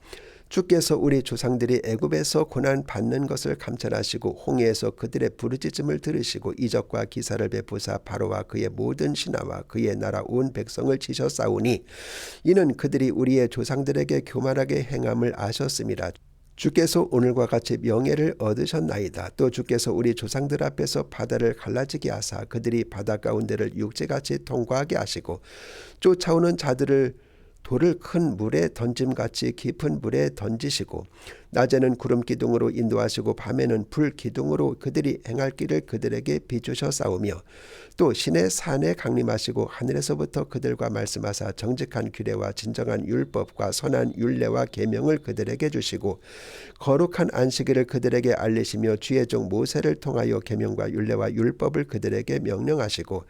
주께서 우리 조상들이 애굽에서 고난 받는 것을 감찰하시고 홍해에서 그들의 부르짖음을 들으시고 이적과 기사를 베푸사 바로와 그의 모든 신하와 그의 나라 온 백성을 치셨사오니 이는 그들이 우리의 조상들에게 교만하게 행함을 아셨음이라. 주께서 오늘과 같이 명예를 얻으셨나이다. 또 주께서 우리 조상들 앞에서 바다를 갈라지게 하사 그들이 바다 가운데를 육지같이 통과하게 하시고 쫓아오는 자들을 돌을 큰 물에 던짐같이 깊은 물에 던지시고 낮에는 구름 기둥으로 인도하시고 밤에는 불 기둥으로 그들이 행할 길을 그들에게 비추셨사오며 또 신의 산에 강림하시고 하늘에서부터 그들과 말씀하사 정직한 규례와 진정한 율법과 선한 율례와 계명을 그들에게 주시고 거룩한 안식일을 그들에게 알리시며 주의 종 모세를 통하여 계명과 율례와 율법을 그들에게 명령하시고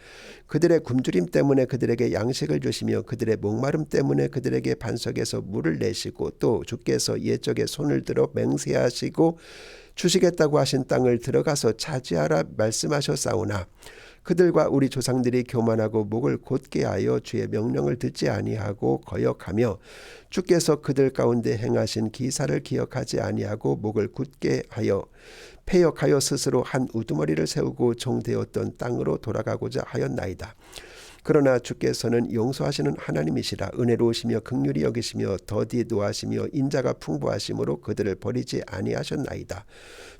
그들의 굶주림 때문에 그들에게 양식을 주시며 그들의 목마름 때문에 그들에게 반석에서 물을 내시고 또 주께서 옛적에 손을 들어 맹세하시고 주시겠다고 하신 땅을 들어가서 차지하라 말씀하셨사오나 그들과 우리 조상들이 교만하고 목을 곧게 하여 주의 명령을 듣지 아니하고 거역하며 주께서 그들 가운데 행하신 기사를 기억하지 아니하고 목을 굳게 하여 패역하여 스스로 한 우두머리를 세우고 종되었던 땅으로 돌아가고자 하였나이다. 그러나 주께서는 용서하시는 하나님이시라. 은혜로우시며 긍휼히 여기시며 더디 노하시며 인자가 풍부하심으로 그들을 버리지 아니하셨나이다.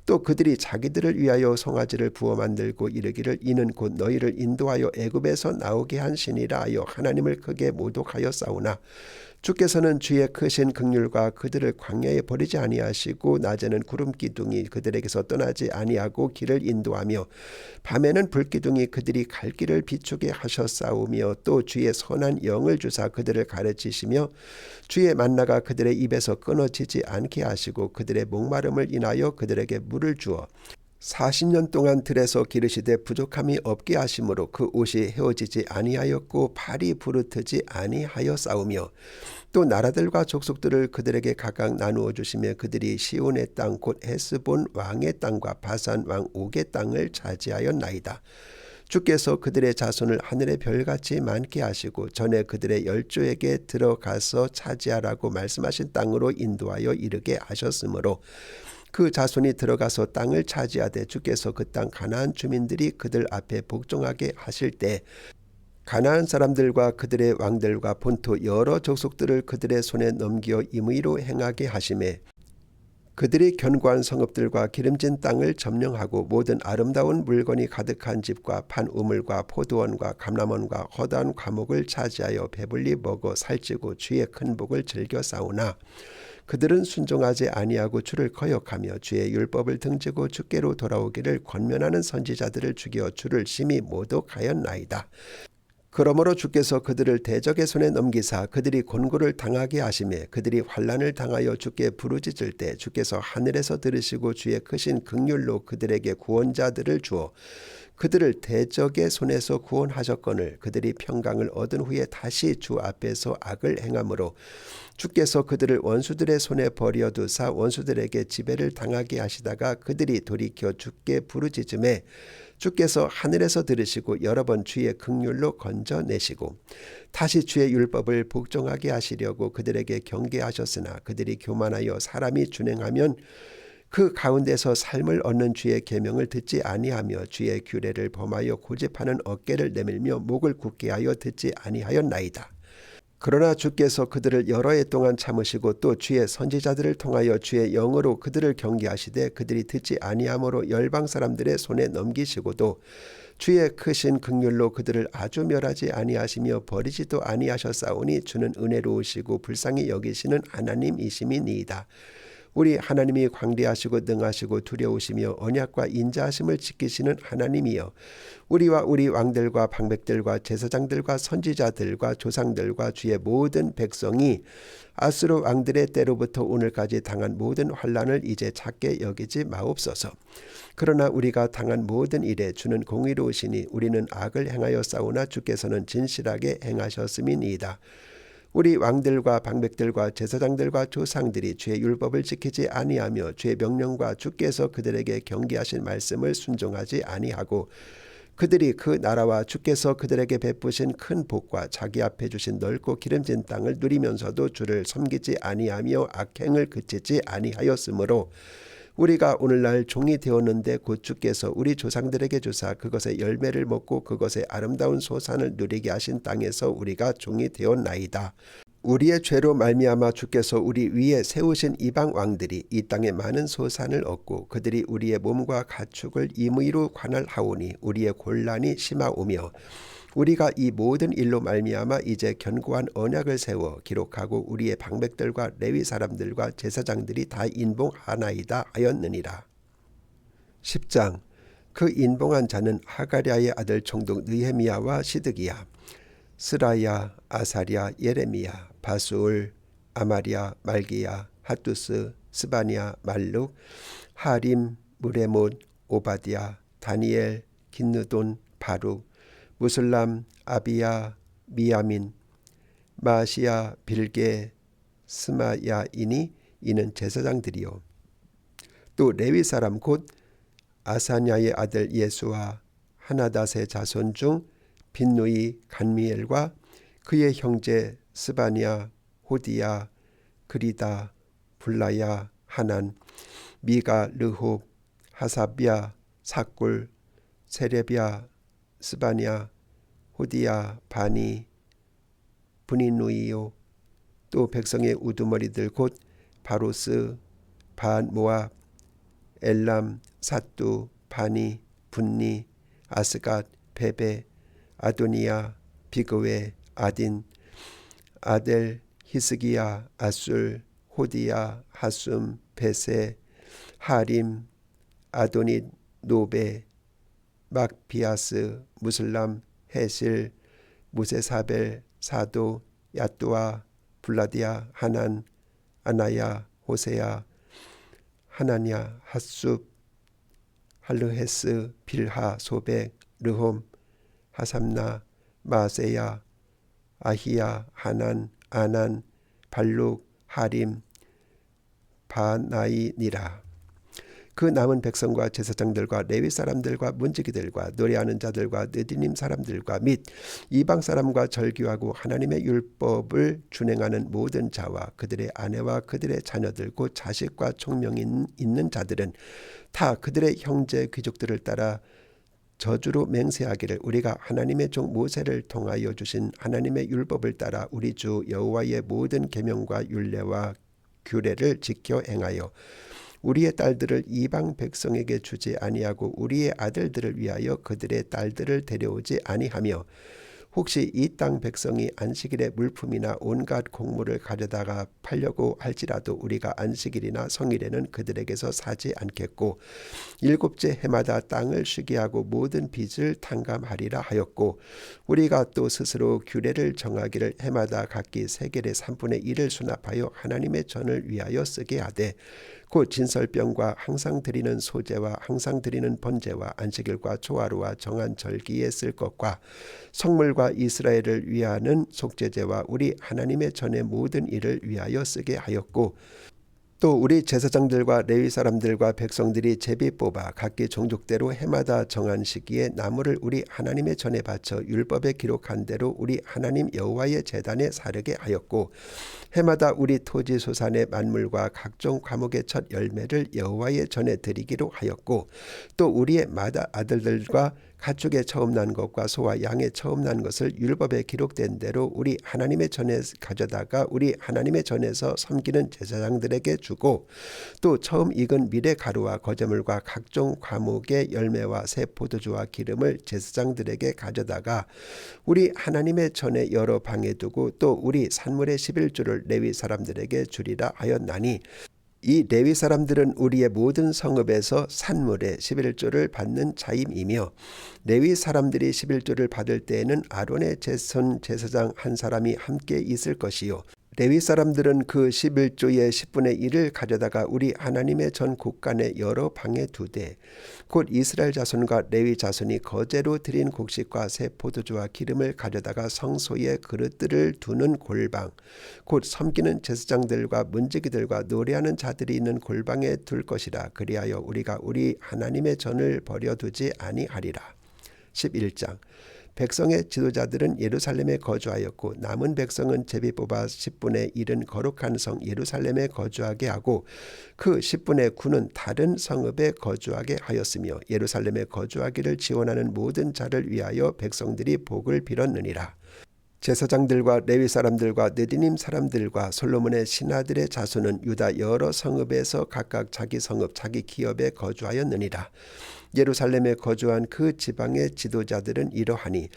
또 그들이 자기들을 위하여 송아지를 부어 만들고 이르기를 이는 곧 너희를 인도하여 애굽에서 나오게 한 신이라 하여 하나님을 크게 모독하여 싸우나 주께서는 주의 크신 긍휼과 그들을 광야에 버리지 아니하시고 낮에는 구름 기둥이 그들에게서 떠나지 아니하고 길을 인도하며 밤에는 불기둥이 그들이 갈 길을 비추게 하셨사오며 또 주의 선한 영을 주사 그들을 가르치시며 주의 만나가 그들의 입에서 끊어지지 않게 하시고 그들의 목마름을 인하여 그들에게 물을 주어 40년 동안 들에서 기르시되 부족함이 없게 하심으로 그 옷이 헤어지지 아니하였고 발이 부르트지 아니하였사오며 또 나라들과 족속들을 그들에게 각각 나누어 주시며 그들이 시온의 땅 곧 헤스본 왕의 땅과 바산 왕 옥의 땅을 차지하였나이다. 주께서 그들의 자손을 하늘의 별같이 많게 하시고 전에 그들의 열조에게 들어가서 차지하라고 말씀하신 땅으로 인도하여 이르게 하셨으므로 그 자손이 들어가서 땅을 차지하되 주께서 그 땅 가나안 주민들이 그들 앞에 복종하게 하실 때 가나안 사람들과 그들의 왕들과 본토 여러 족속들을 그들의 손에 넘겨 임의로 행하게 하시매 그들이 견고한 성읍들과 기름진 땅을 점령하고 모든 아름다운 물건이 가득한 집과 판 우물과 포도원과 감람원과 허다한 과목을 차지하여 배불리 먹어 살찌고 주의 큰 복을 즐겨 싸우나 그들은 순종하지 아니하고 주를 거역하며 주의 율법을 등지고 주께로 돌아오기를 권면하는 선지자들을 죽여 주를 심히 모독하였나이다. 그러므로 주께서 그들을 대적의 손에 넘기사 그들이 곤고를 당하게 하시매 그들이 환난을 당하여 주께 부르짖을 때 주께서 하늘에서 들으시고 주의 크신 긍휼로 그들에게 구원자들을 주어 그들을 대적의 손에서 구원하셨거늘 그들이 평강을 얻은 후에 다시 주 앞에서 악을 행함으로 주께서 그들을 원수들의 손에 버려두사 원수들에게 지배를 당하게 하시다가 그들이 돌이켜 주께 부르짖음에 주께서 하늘에서 들으시고 여러 번 주의 긍휼로 건져내시고 다시 주의 율법을 복종하게 하시려고 그들에게 경계하셨으나 그들이 교만하여 사람이 준행하면 그 가운데서 삶을 얻는 주의 계명을 듣지 아니하며 주의 규례를 범하여 고집하는 어깨를 내밀며 목을 굳게 하여 듣지 아니하였나이다. 그러나 주께서 그들을 여러 해 동안 참으시고 또 주의 선지자들을 통하여 주의 영으로 그들을 경계하시되 그들이 듣지 아니하므로 열방 사람들의 손에 넘기시고도 주의 크신 긍휼로 그들을 아주 멸하지 아니하시며 버리지도 아니하셨사오니 주는 은혜로우시고 불쌍히 여기시는 하나님이심이니이다. 우리 하나님이 광대하시고 능하시고 두려우시며 언약과 인자하심을 지키시는 하나님이여 우리와 우리 왕들과 방백들과 제사장들과 선지자들과 조상들과 주의 모든 백성이 아수르 왕들의 때로부터 오늘까지 당한 모든 환난을 이제 작게 여기지 마옵소서. 그러나 우리가 당한 모든 일에 주는 공의로우시니 우리는 악을 행하여 싸우나 주께서는 진실하게 행하셨음이니이다. 우리 왕들과 방백들과 제사장들과 조상들이 주의 율법을 지키지 아니하며 주의 명령과 주께서 그들에게 경계하신 말씀을 순종하지 아니하고 그들이 그 나라와 주께서 그들에게 베푸신 큰 복과 자기 앞에 주신 넓고 기름진 땅을 누리면서도 주를 섬기지 아니하며 악행을 그치지 아니하였으므로 우리가 오늘날 종이 되었는데 곧 주께서 우리 조상들에게 주사 그것의 열매를 먹고 그것의 아름다운 소산을 누리게 하신 땅에서 우리가 종이 되었나이다. 우리의 죄로 말미암아 주께서 우리 위에 세우신 이방 왕들이 이 땅에 많은 소산을 얻고 그들이 우리의 몸과 가축을 임의로 관할하오니 우리의 곤란이 심하오며 우리가 이 모든 일로 말미암아 이제 견고한 언약을 세워 기록하고 우리의 방백들과 레위 사람들과 제사장들이 다 인봉하나이다 하였느니라. 10장 그 인봉한 자는 하가랴의 아들 총독 느헤미야와 시드기야 스라야 아사랴 예레미야 바수울 아마랴 말기야 핫두스 스바냐 말룩 하림 무레못 오바디야 다니엘 긴느돈 바룩 무슬람 아비야 미야민 마시야 빌게 스마야이니 이는 제사장들이요 또 레위 사람 곧 아사냐의 아들 예수와 하나닷의 자손 중 빈누이 간미엘과 그의 형제 스바냐 호디야 그리다 불라야 하난 미가 르홉 하사비야 사꿀 세레비야 스바냐 호디야, 바니, 브니누이요. 또 백성의 우두머리들 곧 바로스, 반, 모압, 엘람, 사뚜, 바니, 분니, 아스갓, 베베, 아도니아, 비그웨, 아딘, 아델, 히스기야, 아술, 호디야, 하숨, 베세, 하림, 아도닛, 노베, 막비아스, 무슬람, 헤실, 무세사벨, 사도, 야뚜아, 블라디아, 하난, 아나야, 호세야, 하나냐, 핫숲, 할르헤스, 빌하, 소백, 르홈, 하삼나, 마세야, 아히야, 하난, 아난, 발룩, 하림, 바나이니라. 그 남은 백성과 제사장들과 레위 사람들과 문지기들과 노래하는 자들과 느디님 사람들과 및 이방 사람과 절규하고 하나님의 율법을 준행하는 모든 자와 그들의 아내와 그들의 자녀들 곧 자식과 총명이 있는 자들은 다 그들의 형제 귀족들을 따라 저주로 맹세하기를 우리가 하나님의 종 모세를 통하여 주신 하나님의 율법을 따라 우리 주 여호와의 모든 계명과 율례와 규례를 지켜 행하여 우리의 딸들을 이방 백성에게 주지 아니하고 우리의 아들들을 위하여 그들의 딸들을 데려오지 아니하며 혹시 이 땅 백성이 안식일의 물품이나 온갖 곡물을 가져다가 팔려고 할지라도 우리가 안식일이나 성일에는 그들에게서 사지 않겠고 일곱째 해마다 땅을 쉬게 하고 모든 빚을 탕감하리라 하였고 우리가 또 스스로 규례를 정하기를 해마다 각기 세겔의 3분의 1을 수납하여 하나님의 전을 위하여 쓰게 하되 곧 진설병과 항상 드리는 소제와 항상 드리는 번제와 안식일과 초하루와 정한 절기에 쓸 것과 성물과 이스라엘을 위하는 속죄제와 우리 하나님의 전의 모든 일을 위하여 쓰게 하였고 또 우리 제사장들과 레위 사람들과 백성들이 제비 뽑아 각기 종족대로 해마다 정한 시기에 나무를 우리 하나님의 전에 바쳐 율법에 기록한 대로 우리 하나님 여호와의 제단에 사르게 하였고 해마다 우리 토지 소산의 만물과 각종 과목의 첫 열매를 여호와의 전에 드리기로 하였고 또 우리의 맏 아들들과 가축의 처음 난 것과 소와 양의 처음 난 것을 율법에 기록된 대로 우리 하나님의 전에 가져다가 우리 하나님의 전에서 섬기는 제사장들에게 주고 또 처음 익은 밀의 가루와 거제물과 각종 과목의 열매와 새 포도주와 기름을 제사장들에게 가져다가 우리 하나님의 전에 여러 방에 두고 또 우리 산물의 11조를 레위 사람들에게 주리라 하였나니 이 레위 사람들은 우리의 모든 성읍에서 산물의 11조를 받는 자임이며 레위 사람들이 11조를 받을 때에는 아론의 제손 제사장 한 사람이 함께 있을 것이요 레위 사람들은 그 11조의 10분의 1을 가져다가 우리 하나님의 전 곳간의 여러 방에 두되 곧 이스라엘 자손과 레위 자손이 거제로 드린 곡식과 새 포도주와 기름을 가져다가 성소의 그릇들을 두는 골방 곧 섬기는 제사장들과 문지기들과 노래하는 자들이 있는 골방에 둘 것이라. 그리하여 우리가 우리 하나님의 전을 버려두지 아니하리라. 11장 백성의 지도자들은 예루살렘에 거주하였고 남은 백성은 제비 뽑아 10분의 1은 거룩한 성 예루살렘에 거주하게 하고 그 10분의 9는 다른 성읍에 거주하게 하였으며 예루살렘에 거주하기를 지원하는 모든 자를 위하여 백성들이 복을 빌었느니라. 제사장들과 레위 사람들과 느디님 사람들과 솔로몬의 신하들의 자손은 유다 여러 성읍에서 각각 자기 성읍 자기 기업에 거주하였느니라. 예루살렘에 거주한 그 지방의 지도자들은 이러하니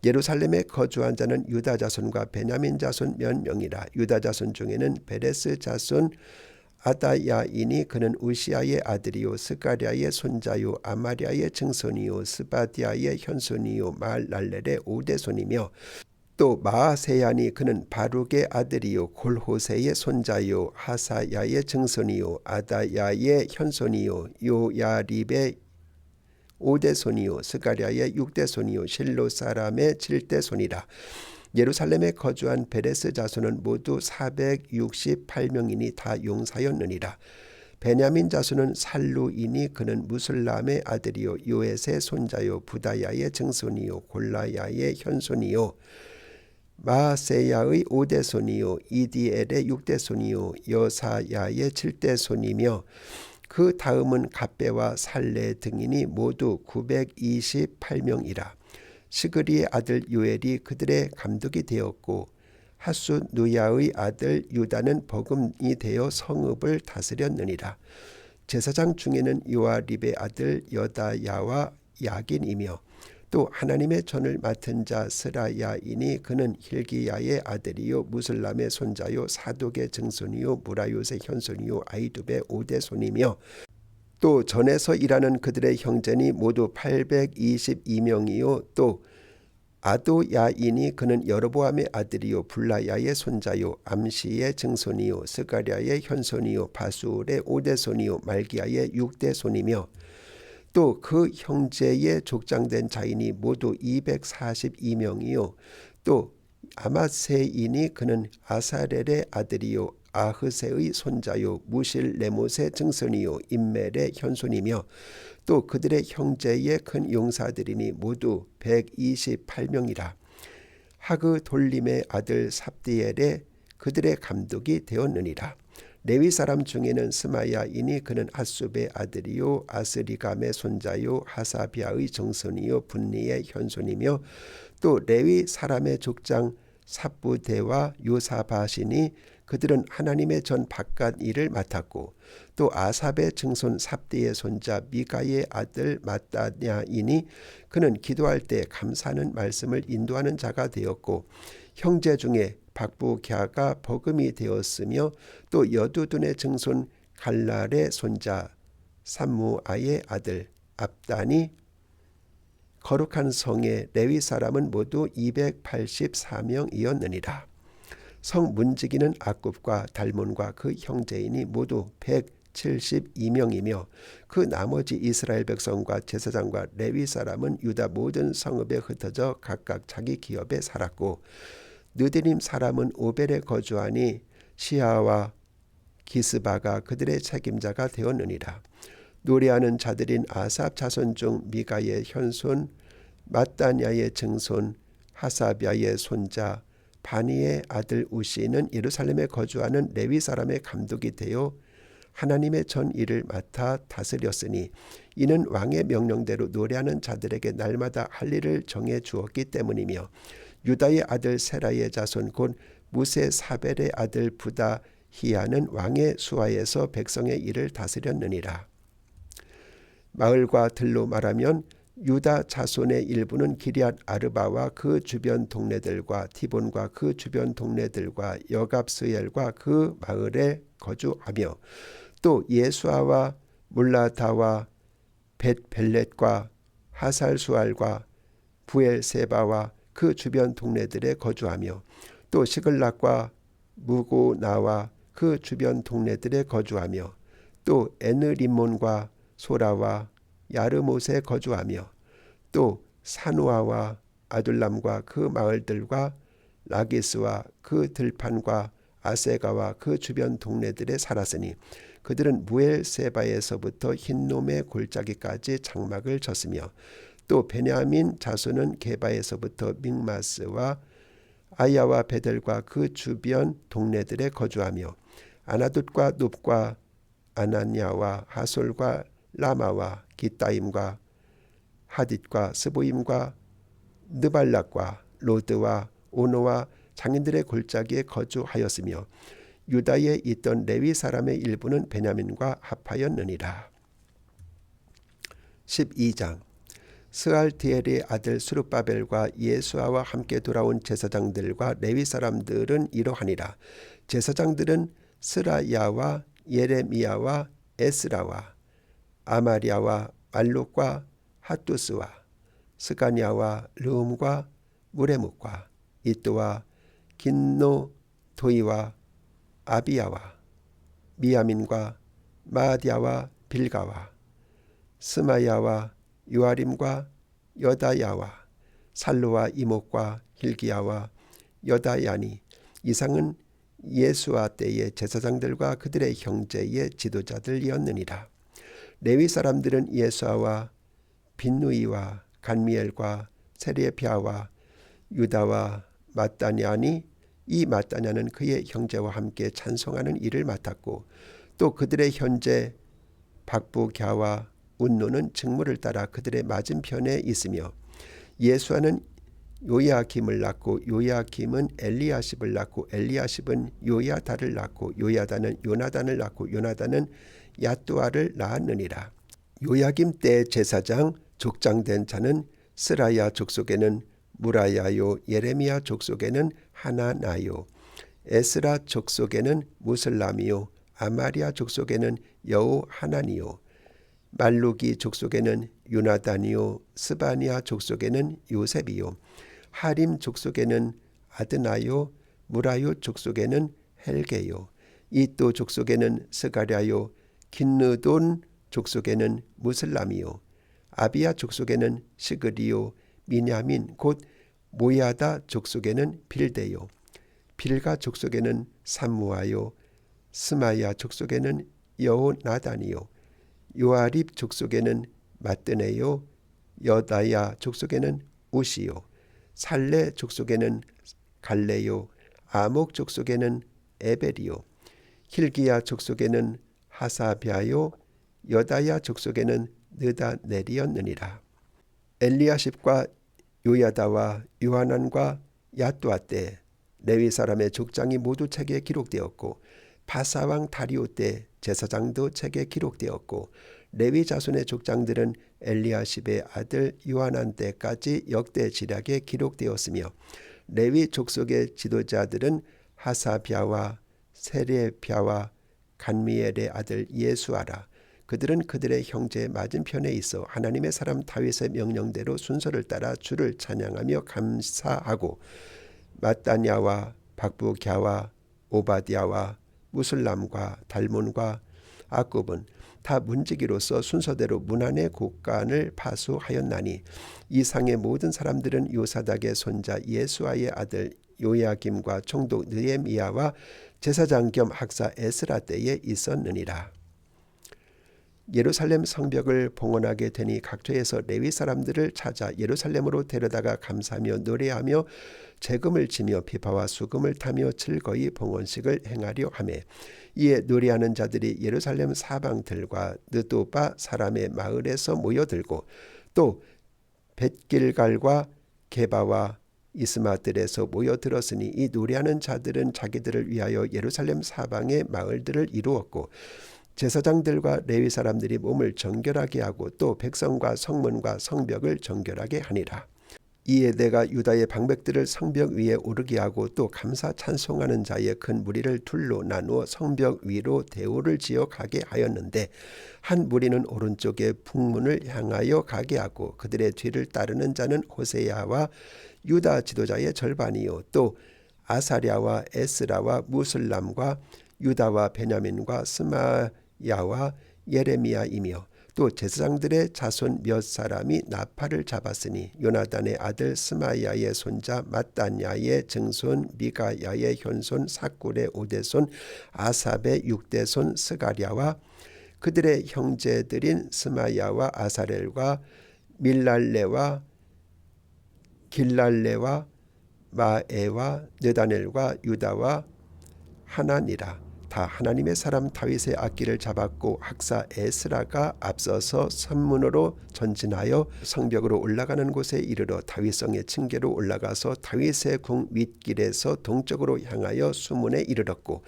예루살렘에 거주한 자는 유다 자손과 베냐민 자손 몇 명이라. 유다 자손 중에는 베레스 자손 아다야이니 그는 우시아의 아들이요 스가랴의 손자요 아마랴의 증손이요 스바디아의 현손이요 말랄렐의 오대손이며 또 마아세야니 그는 바룩의 아들이요 골호세의 손자요 하사야의 증손이요 아다야의 현손이요 요야립의 5대손이요 스가랴의 6대손이요 실로 사람의 7대손이라. 예루살렘에 거주한 베레스 자손은 모두 468명이니 다 용사였느니라. 베냐민 자손은 살루이니 그는 무슬람의 아들이요 요엣의 손자요 부다야의 증손이요 골라야의 현손이요 마세야의 5대손이요 이디엘의 6대손이요 여사야의 7대손이며 그 다음은 갑배와 살레 등이니 모두 928명이라. 시그리의 아들 요엘이 그들의 감독이 되었고 하수 누야의 아들 유다는 버금이 되어 성읍을 다스렸느니라. 제사장 중에는 요아립의 아들 여다야와 야긴이며 또 하나님의 전을 맡은 자 스라야이니 그는 힐기야의 아들이요 무슬람의 손자요 사독의 증손이요 무라요의 현손이요 아이두베 5대 손이며 또 전에서 일하는 그들의 형제니 모두 822명이요 또 아도야이니 그는 여로보암의 아들이요 블라야의 손자요 암시의 증손이요 스가랴의 현손이요 바술의 5대 손이요 말기야의 6대 손이며 또 그 형제의 족장된 자인이 모두 242명이요 또 아마세이니 그는 아사렐의 아들이요 아흐세의 손자요 무실 레못의 증손이요 임멜의 현손이며 또 그들의 형제의 큰 용사들이니 모두 128명이라. 하그 돌림의 아들 삽디엘의 그들의 감독이 되었느니라. 레위 사람 중에는 스마야이니 그는 핫숲의 아들이요 아스리감의 손자요 하사비아의 정손이요 분리의 현손이며 또 레위 사람의 족장 삽부대와 요사바시니 그들은 하나님의 전 바깥 일을 맡았고 또 아삽의 증손 삽디의 손자 미가의 아들 마따냐이니 그는 기도할 때 감사하는 말씀을 인도하는 자가 되었고 형제 중에 박부갸가 버금이 되었으며 또 여두둔의 증손 갈랄의 손자 삼무아의 아들 압단이 거룩한 성의 레위 사람은 모두 284명이었느니라. 성 문지기는 아굽과 달몬과 그 형제인이 모두 172명이며 그 나머지 이스라엘 백성과 제사장과 레위 사람은 유다 모든 성읍에 흩어져 각각 자기 기업에 살았고 느디님 사람은 오벨에 거주하니 시아와 기스바가 그들의 책임자가 되었느니라. 노래하는 자들인 아삽 자손 중 미가의 현손 마따냐의 증손 하사비아의 손자 바니의 아들 우시는 예루살렘에 거주하는 레위 사람의 감독이 되어 하나님의 전 일을 맡아 다스렸으니 이는 왕의 명령대로 노래하는 자들에게 날마다 할 일을 정해 주었기 때문이며 유다의 아들 세라의 자손 곧 무세 사벨의 아들 부다히야는 왕의 수하에서 백성의 일을 다스렸느니라. 마을과 들로 말하면 유다 자손의 일부는 기럇 아르바와 그 주변 동네들과 티본과 그 주변 동네들과 여갑스엘과 그 마을에 거주하며 또 예수아와 물라다와 벳벨렛과 하살수알과 부엘세바와 그 주변 동네들에 거주하며 또 시글락과 무고나와 그 주변 동네들에 거주하며 또 에느림몬과 소라와 야르못에 거주하며 또 사누아와 아둘람과 그 마을들과 라기스와 그 들판과 아세가와 그 주변 동네들에 살았으니 그들은 무엘세바에서부터 흰놈의 골짜기까지 장막을 쳤으며 또 베냐민 자손은 게바에서부터 믹마스와 아야와 베델과 그 주변 동네들에 거주하며 아나돗과 눕과 아나냐와 하솔과 라마와 기타임과 하딧과 스보임과 느발락과 로드와 오노와 장인들의 골짜기에 거주하였으며 유다에 있던 레위 사람의 일부는 베냐민과 합하였느니라. 12장 스알티엘의 아들 스룹바벨과 예수아와 함께 돌아온 제사장들과 레위 사람들은 이러하니라. 제사장들은 스라야와 예레미야와 에스라와 아마리아와 말룩과 핫두스와 스가냐와 르움과 무레묵과 이또와 긴노 도이와 아비야와 미야민과 마디아와 빌가와 스마야와 요아림과 여다야와 살루와 이목과 힐기야와 여다야니 이상은 예수아 때의 제사장들과 그들의 형제의 지도자들이었느니라. 레위 사람들은 예수아와 빈누이와 간미엘과 세레피아와 유다와 마따냐니 이 마따냐는 그의 형제와 함께 찬송하는 일을 맡았고 또 그들의 현재 박부갸와 운노는 직무를 따라 그들의 맞은편에 있으며 예수아는 요야김을 낳고 요야김은 엘리야십을 낳고 엘리야십은 요야다를 낳고 요야다는 요나단을 낳고 요나단은 야뚜아를 낳았느니라. 요야김 때 제사장 족장된 자는 스라야 족속에는 무라야요 예레미야 족속에는 하나나요 에스라 족속에는 무슬람이요 아마리아 족속에는 여호 하나니요 말루기 족속에는 요나단이요 스바니아 족속에는 요셉이요 하림 족속에는 아드나요 무라요 족속에는 헬게요 이또 족속에는 스가랴요 긴느돈 족속에는 무슬람이요 아비야 족속에는 시그리요 미냐민 곧 모야다 족속에는 빌데요 빌가 족속에는 삼무아요 스마야 족속에는 여호나단이요 요아립 족속에는 마뜨네요 여다야 족속에는 우시요 살레 족속에는 갈레요 아목 족속에는 에벨이요 힐기야 족속에는 하사비아요 여다야 족속에는 느다넬이었느니라. 엘리야십과 요야다와 요하난과 야뚜아 때 레위 사람의 족장이 모두 책에 기록되었고 바사왕 다리오 때 제사장도 책에 기록되었고 레위 자손의 족장들은 엘리야십의 아들 요하난 때까지 역대 지략에 기록되었으며 레위 족속의 지도자들은 하사비아와 세레비아와 간미엘의 아들 예수아라. 그들은 그들의 형제 맞은편에 있어 하나님의 사람 다윗의 명령대로 순서를 따라 주를 찬양하며 감사하고 마따냐와 박부갸와 오바디아와 무슬람과 달몬과 아굽은 다 문지기로서 순서대로 문안의 곳간을 파수하였나니 이상의 모든 사람들은 요사닥의 손자 예수아의 아들 요야김과 총독 느헤미야와 제사장 겸 학사 에스라 때에 있었느니라. 예루살렘 성벽을 봉헌하게 되니 각처에서 레위 사람들을 찾아 예루살렘으로 데려다가 감사하며 노래하며 재금을 지며 비파와 수금을 타며 즐거이 봉헌식을 행하려 하매 이에 노래하는 자들이 예루살렘 사방들과 느도바 사람의 마을에서 모여들고 또 벳길갈과 게바와 이스마들에서 모여들었으니 이 노래하는 자들은 자기들을 위하여 예루살렘 사방의 마을들을 이루었고 제사장들과 레위 사람들이 몸을 정결하게 하고 또 백성과 성문과 성벽을 정결하게 하니라. 이에 내가 유다의 방백들을 성벽 위에 오르게 하고 또 감사 찬송하는 자의 큰 무리를 둘로 나누어 성벽 위로 대오를 지어 가게 하였는데 한 무리는 오른쪽에 북문을 향하여 가게 하고 그들의 뒤를 따르는 자는 호세야와 유다 지도자의 절반이요 또 아사랴와 에스라와 무슬람과 유다와 베냐민과 스마야와 예레미야이며 또 제사장들의 자손 몇 사람이 나팔을 잡았으니 요나단의 아들 스마야의 손자 마따냐의 증손 미가야의 현손 사꿀의 오대손 아삽의 육대손 스가랴와 그들의 형제들인 스마야와 아사렐과 밀랄레와 길랄레와 마에와 느다넬과 유다와 하나니라. 다 하나님의 사람 다윗의 악기를 잡았고 학사 에스라가 앞서서 선문으로 전진하여 성벽으로 올라가는 곳에 이르러 다윗성의 층계로 올라가서 다윗의 궁 윗길에서 동쪽으로 향하여 수문에 이르렀고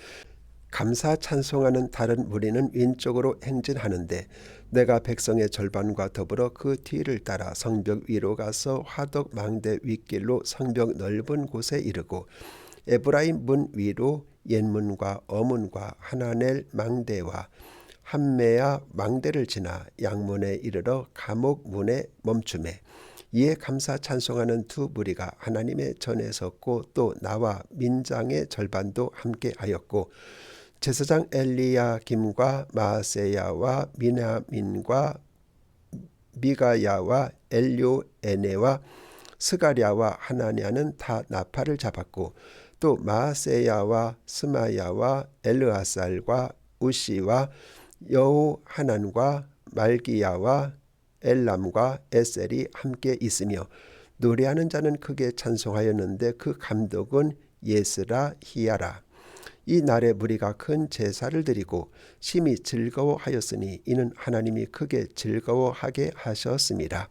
감사 찬송하는 다른 무리는 왼쪽으로 행진하는데 내가 백성의 절반과 더불어 그 뒤를 따라 성벽 위로 가서 화덕 망대 윗길로 성벽 넓은 곳에 이르고 에브라임 문 위로 옛문과 어문과 하나넬 망대와 함메야 망대를 지나 양문에 이르러 감옥 문에 멈추매 이에 감사 찬송하는 두 무리가 하나님의 전에 섰고 또 나와 민장의 절반도 함께 하였고 제사장 엘리야김과 마세야와 미나민과 미가야와 엘요에네와 스가랴와 하나냐는 다 나팔을 잡았고 또 마세야와 스마야와 엘르아살과 우시와 여호하난과 말기야와 엘람과 에셀이 함께 있으며 노래하는 자는 크게 찬송하였는데 그 감독은 예스라 히야라. 이 날에 무리가 큰 제사를 드리고 심히 즐거워하였으니 이는 하나님이 크게 즐거워하게 하셨습니다.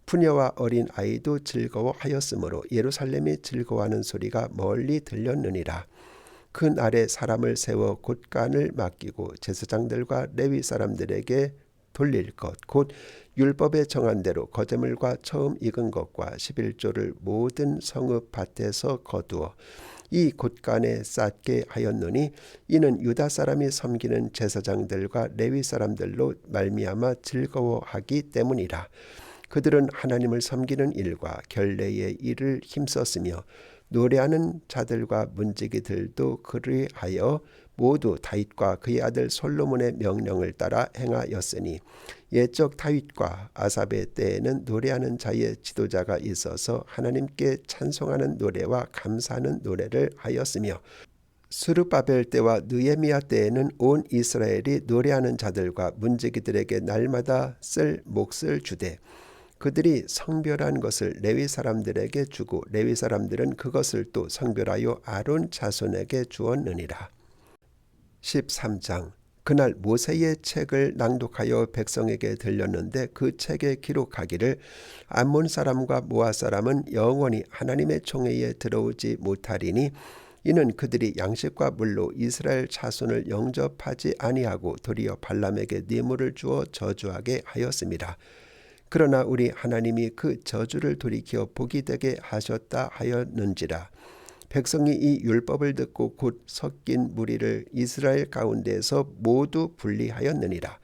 부녀와 어린 아이도 즐거워하였으므로 예루살렘이 즐거워하는 소리가 멀리 들렸느니라. 그 날에 사람을 세워 곳간을 맡기고 제사장들과 레위 사람들에게 돌릴 것 곧 율법에 정한 대로 거제물과 처음 익은 것과 11조를 모든 성읍 밭에서 거두어 이 곳간에 쌓게 하였노니 이는 유다 사람이 섬기는 제사장들과 레위 사람들로 말미암아 즐거워하기 때문이라. 그들은 하나님을 섬기는 일과 결례의 일을 힘썼으며 노래하는 자들과 문지기들도 그리하여 모두 다윗과 그의 아들 솔로몬의 명령을 따라 행하였으니 옛적 다윗과 아삽의 때에는 노래하는 자의 지도자가 있어서 하나님께 찬송하는 노래와 감사하는 노래를 하였으며 스룹바벨 때와 느헤미야 때에는 온 이스라엘이 노래하는 자들과 문지기들에게 날마다 쓸 몫을 주되 그들이 성별한 것을 레위 사람들에게 주고 레위 사람들은 그것을 또 성별하여 아론 자손에게 주었느니라. 13장. 그날 모세의 책을 낭독하여 백성에게 들렸는데 그 책에 기록하기를 암몬 사람과 모압 사람은 영원히 하나님의 총회에 들어오지 못하리니 이는 그들이 양식과 물로 이스라엘 자손을 영접하지 아니하고 도리어 발람에게 뇌물을 주어 저주하게 하였습니다. 그러나 우리 하나님이 그 저주를 돌이켜 복이 되게 하셨다 하였는지라. 백성이 이 율법을 듣고 곧 섞인 무리를 이스라엘 가운데에서 모두 분리하였느니라.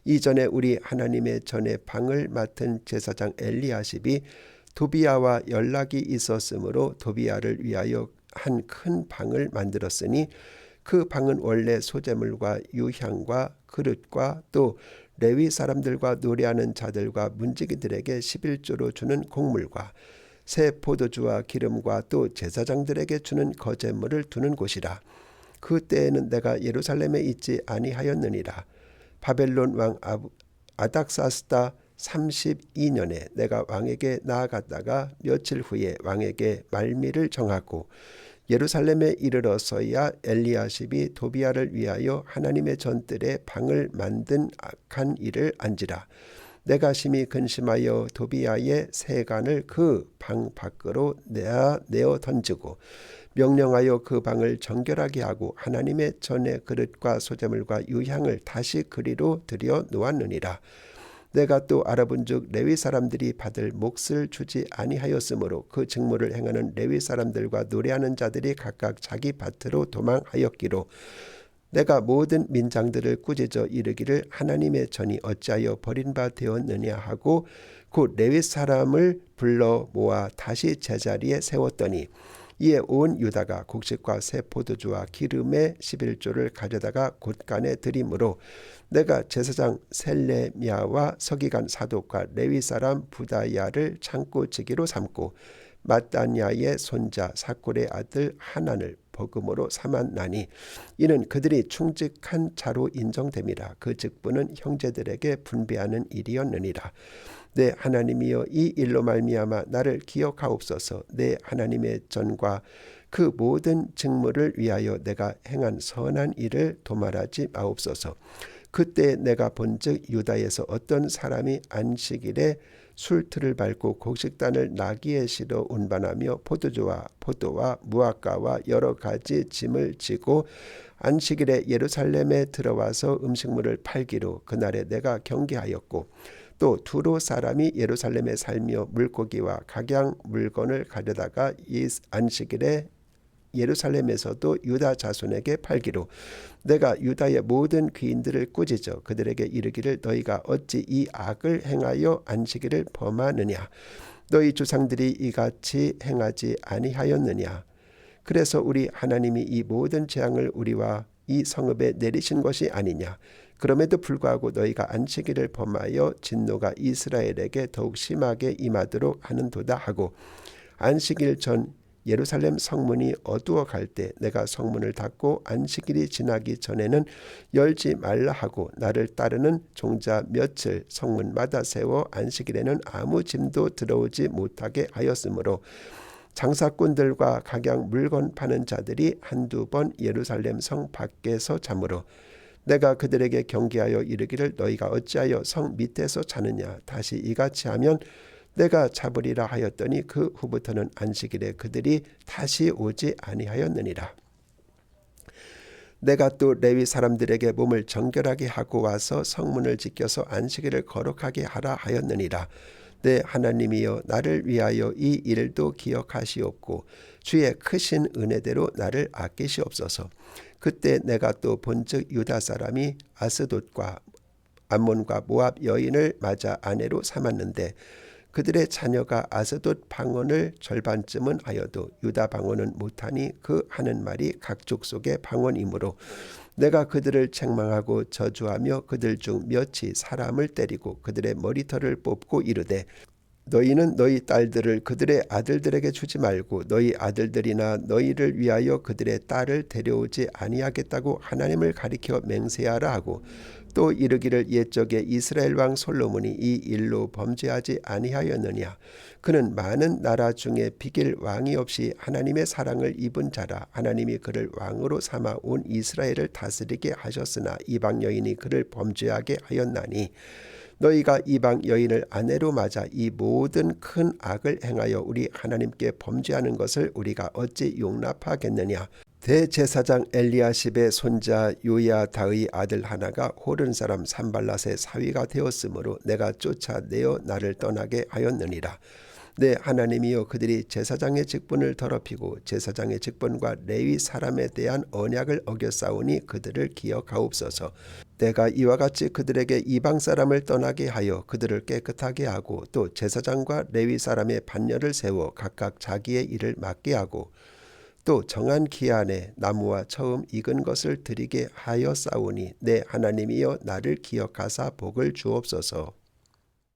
이전에 우리 하나님의 전에 방을 맡은 제사장 엘리야십이 도비야와 연락이 있었으므로 도비야를 위하여 한 큰 방을 만들었으니 그 방은 원래 소재물과 유향과 그릇과 또 레위 사람들과 노래하는 자들과 문지기들에게 11조로 주는 곡물과 새 포도주와 기름과 또 제사장들에게 주는 거제물을 두는 곳이라. 그 때에는 내가 예루살렘에 있지 아니하였느니라. 바벨론 왕 아닥사스다 32년에 내가 왕에게 나아갔다가 며칠 후에 왕에게 말미를 정하고 예루살렘에 이르러서야 엘리야십이 도비야를 위하여 하나님의 전뜰에 방을 만든 악한 일을 안지라. 내가 심히 근심하여 도비야의 세간을 그 방 밖으로 내어 던지고 명령하여 그 방을 정결하게 하고 하나님의 전의 그릇과 소재물과 유향을 다시 그리로 들여 놓았느니라. 내가 또 알아본즉 레위 사람들이 받을 몫을 주지 아니하였으므로 그 직무를 행하는 레위 사람들과 노래하는 자들이 각각 자기 밭으로 도망하였기로 내가 모든 민장들을 꾸짖어 이르기를 하나님의 전이 어찌하여 버린 바 되었느냐 하고 곧 레위 사람을 불러 모아 다시 제자리에 세웠더니 이에 온 유다가 곡식과 새 포도주와 기름의 11조를 가져다가 곳간에 드림으로 내가 제사장 셀레미야와 서기관 사독과 레위 사람 부다야를 창고지기로 삼고 마따냐의 손자 사골의 아들 하난을 버금으로 삼았나니 이는 그들이 충직한 자로 인정됨이라. 그 직분은 형제들에게 분배하는 일이었느니라. 내 하나님이여 이 일로 말미암아 나를 기억하옵소서. 내 하나님의 전과 그 모든 직무를 위하여 내가 행한 선한 일을 도말하지 마옵소서. 그때 내가 본즉 유다에서 어떤 사람이 안식일에 술틀을 밟고 곡식단을 나귀에 실어 운반하며 포도와 무화과와 여러 가지 짐을 지고 안식일에 예루살렘에 들어와서 음식물을 팔기로 그날에 내가 경계하였고 또 두로 사람이 예루살렘에 살며 물고기와 각양 물건을 가져다가 이 안식일에 예루살렘에서도 유다 자손에게 팔기로 내가 유다의 모든 귀인들을 꾸짖어 그들에게 이르기를 너희가 어찌 이 악을 행하여 안식일을 범하느냐. 너희 조상들이 이같이 행하지 아니하였느냐. 그래서 우리 하나님이 이 모든 재앙을 우리와 이 성읍에 내리신 것이 아니냐. 그럼에도 불구하고 너희가 안식일을 범하여 진노가 이스라엘에게 더욱 심하게 임하도록 하는도다 하고 안식일 전 예루살렘 성문이 어두워 갈 때 내가 성문을 닫고 안식일이 지나기 전에는 열지 말라 하고 나를 따르는 종자 며칠 성문마다 세워 안식일에는 아무 짐도 들어오지 못하게 하였으므로 장사꾼들과 각양 물건 파는 자들이 한두 번 예루살렘 성 밖에서 자므로 내가 그들에게 경계하여 이르기를 너희가 어찌하여 성 밑에서 자느냐. 다시 이같이 하면 내가 잡으리라 하였더니 그 후부터는 안식일에 그들이 다시 오지 아니하였느니라. 내가 또 레위 사람들에게 몸을 정결하게 하고 와서 성문을 지켜서 안식일을 거룩하게 하라 하였느니라. 내 하나님이여 나를 위하여 이 일도 기억하시옵고 주의 크신 은혜대로 나를 아끼시옵소서. 그때 내가 또 본즉 유다 사람이 아스돗과 암몬과 모압 여인을 맞아 아내로 삼았는데 그들의 자녀가 아스돗 방언을 절반쯤은 하여도 유다 방언은 못하니 그 하는 말이 각 족속의 방언이므로 내가 그들을 책망하고 저주하며 그들 중 몇이 사람을 때리고 그들의 머리털을 뽑고 이르되 너희는 너희 딸들을 그들의 아들들에게 주지 말고 너희 아들들이나 너희를 위하여 그들의 딸을 데려오지 아니하겠다고 하나님을 가리켜 맹세하라 하고 또 이르기를 옛적에 이스라엘 왕 솔로몬이 이 일로 범죄하지 아니하였느냐. 그는 많은 나라 중에 비길 왕이 없이 하나님의 사랑을 입은 자라. 하나님이 그를 왕으로 삼아 온 이스라엘을 다스리게 하셨으나 이방 여인이 그를 범죄하게 하였나니 너희가 이방 여인을 아내로 맞아 이 모든 큰 악을 행하여 우리 하나님께 범죄하는 것을 우리가 어찌 용납하겠느냐. 대제사장 엘리야십의 손자 요야다의 아들 하나가 호른 사람 산발랏의 사위가 되었으므로 내가 쫓아내어 나를 떠나게 하였느니라. 내 하나님이여 그들이 제사장의 직분을 더럽히고 제사장의 직분과 레위 사람에 대한 언약을 어겼사오니 그들을 기억하옵소서. 내가 이와 같이 그들에게 이방 사람을 떠나게 하여 그들을 깨끗하게 하고 또 제사장과 레위 사람의 반열을 세워 각각 자기의 일을 맡게 하고 또 정한 기한에 나무와 처음 익은 것을 드리게 하였사오니 내 하나님이여 나를 기억하사 복을 주옵소서.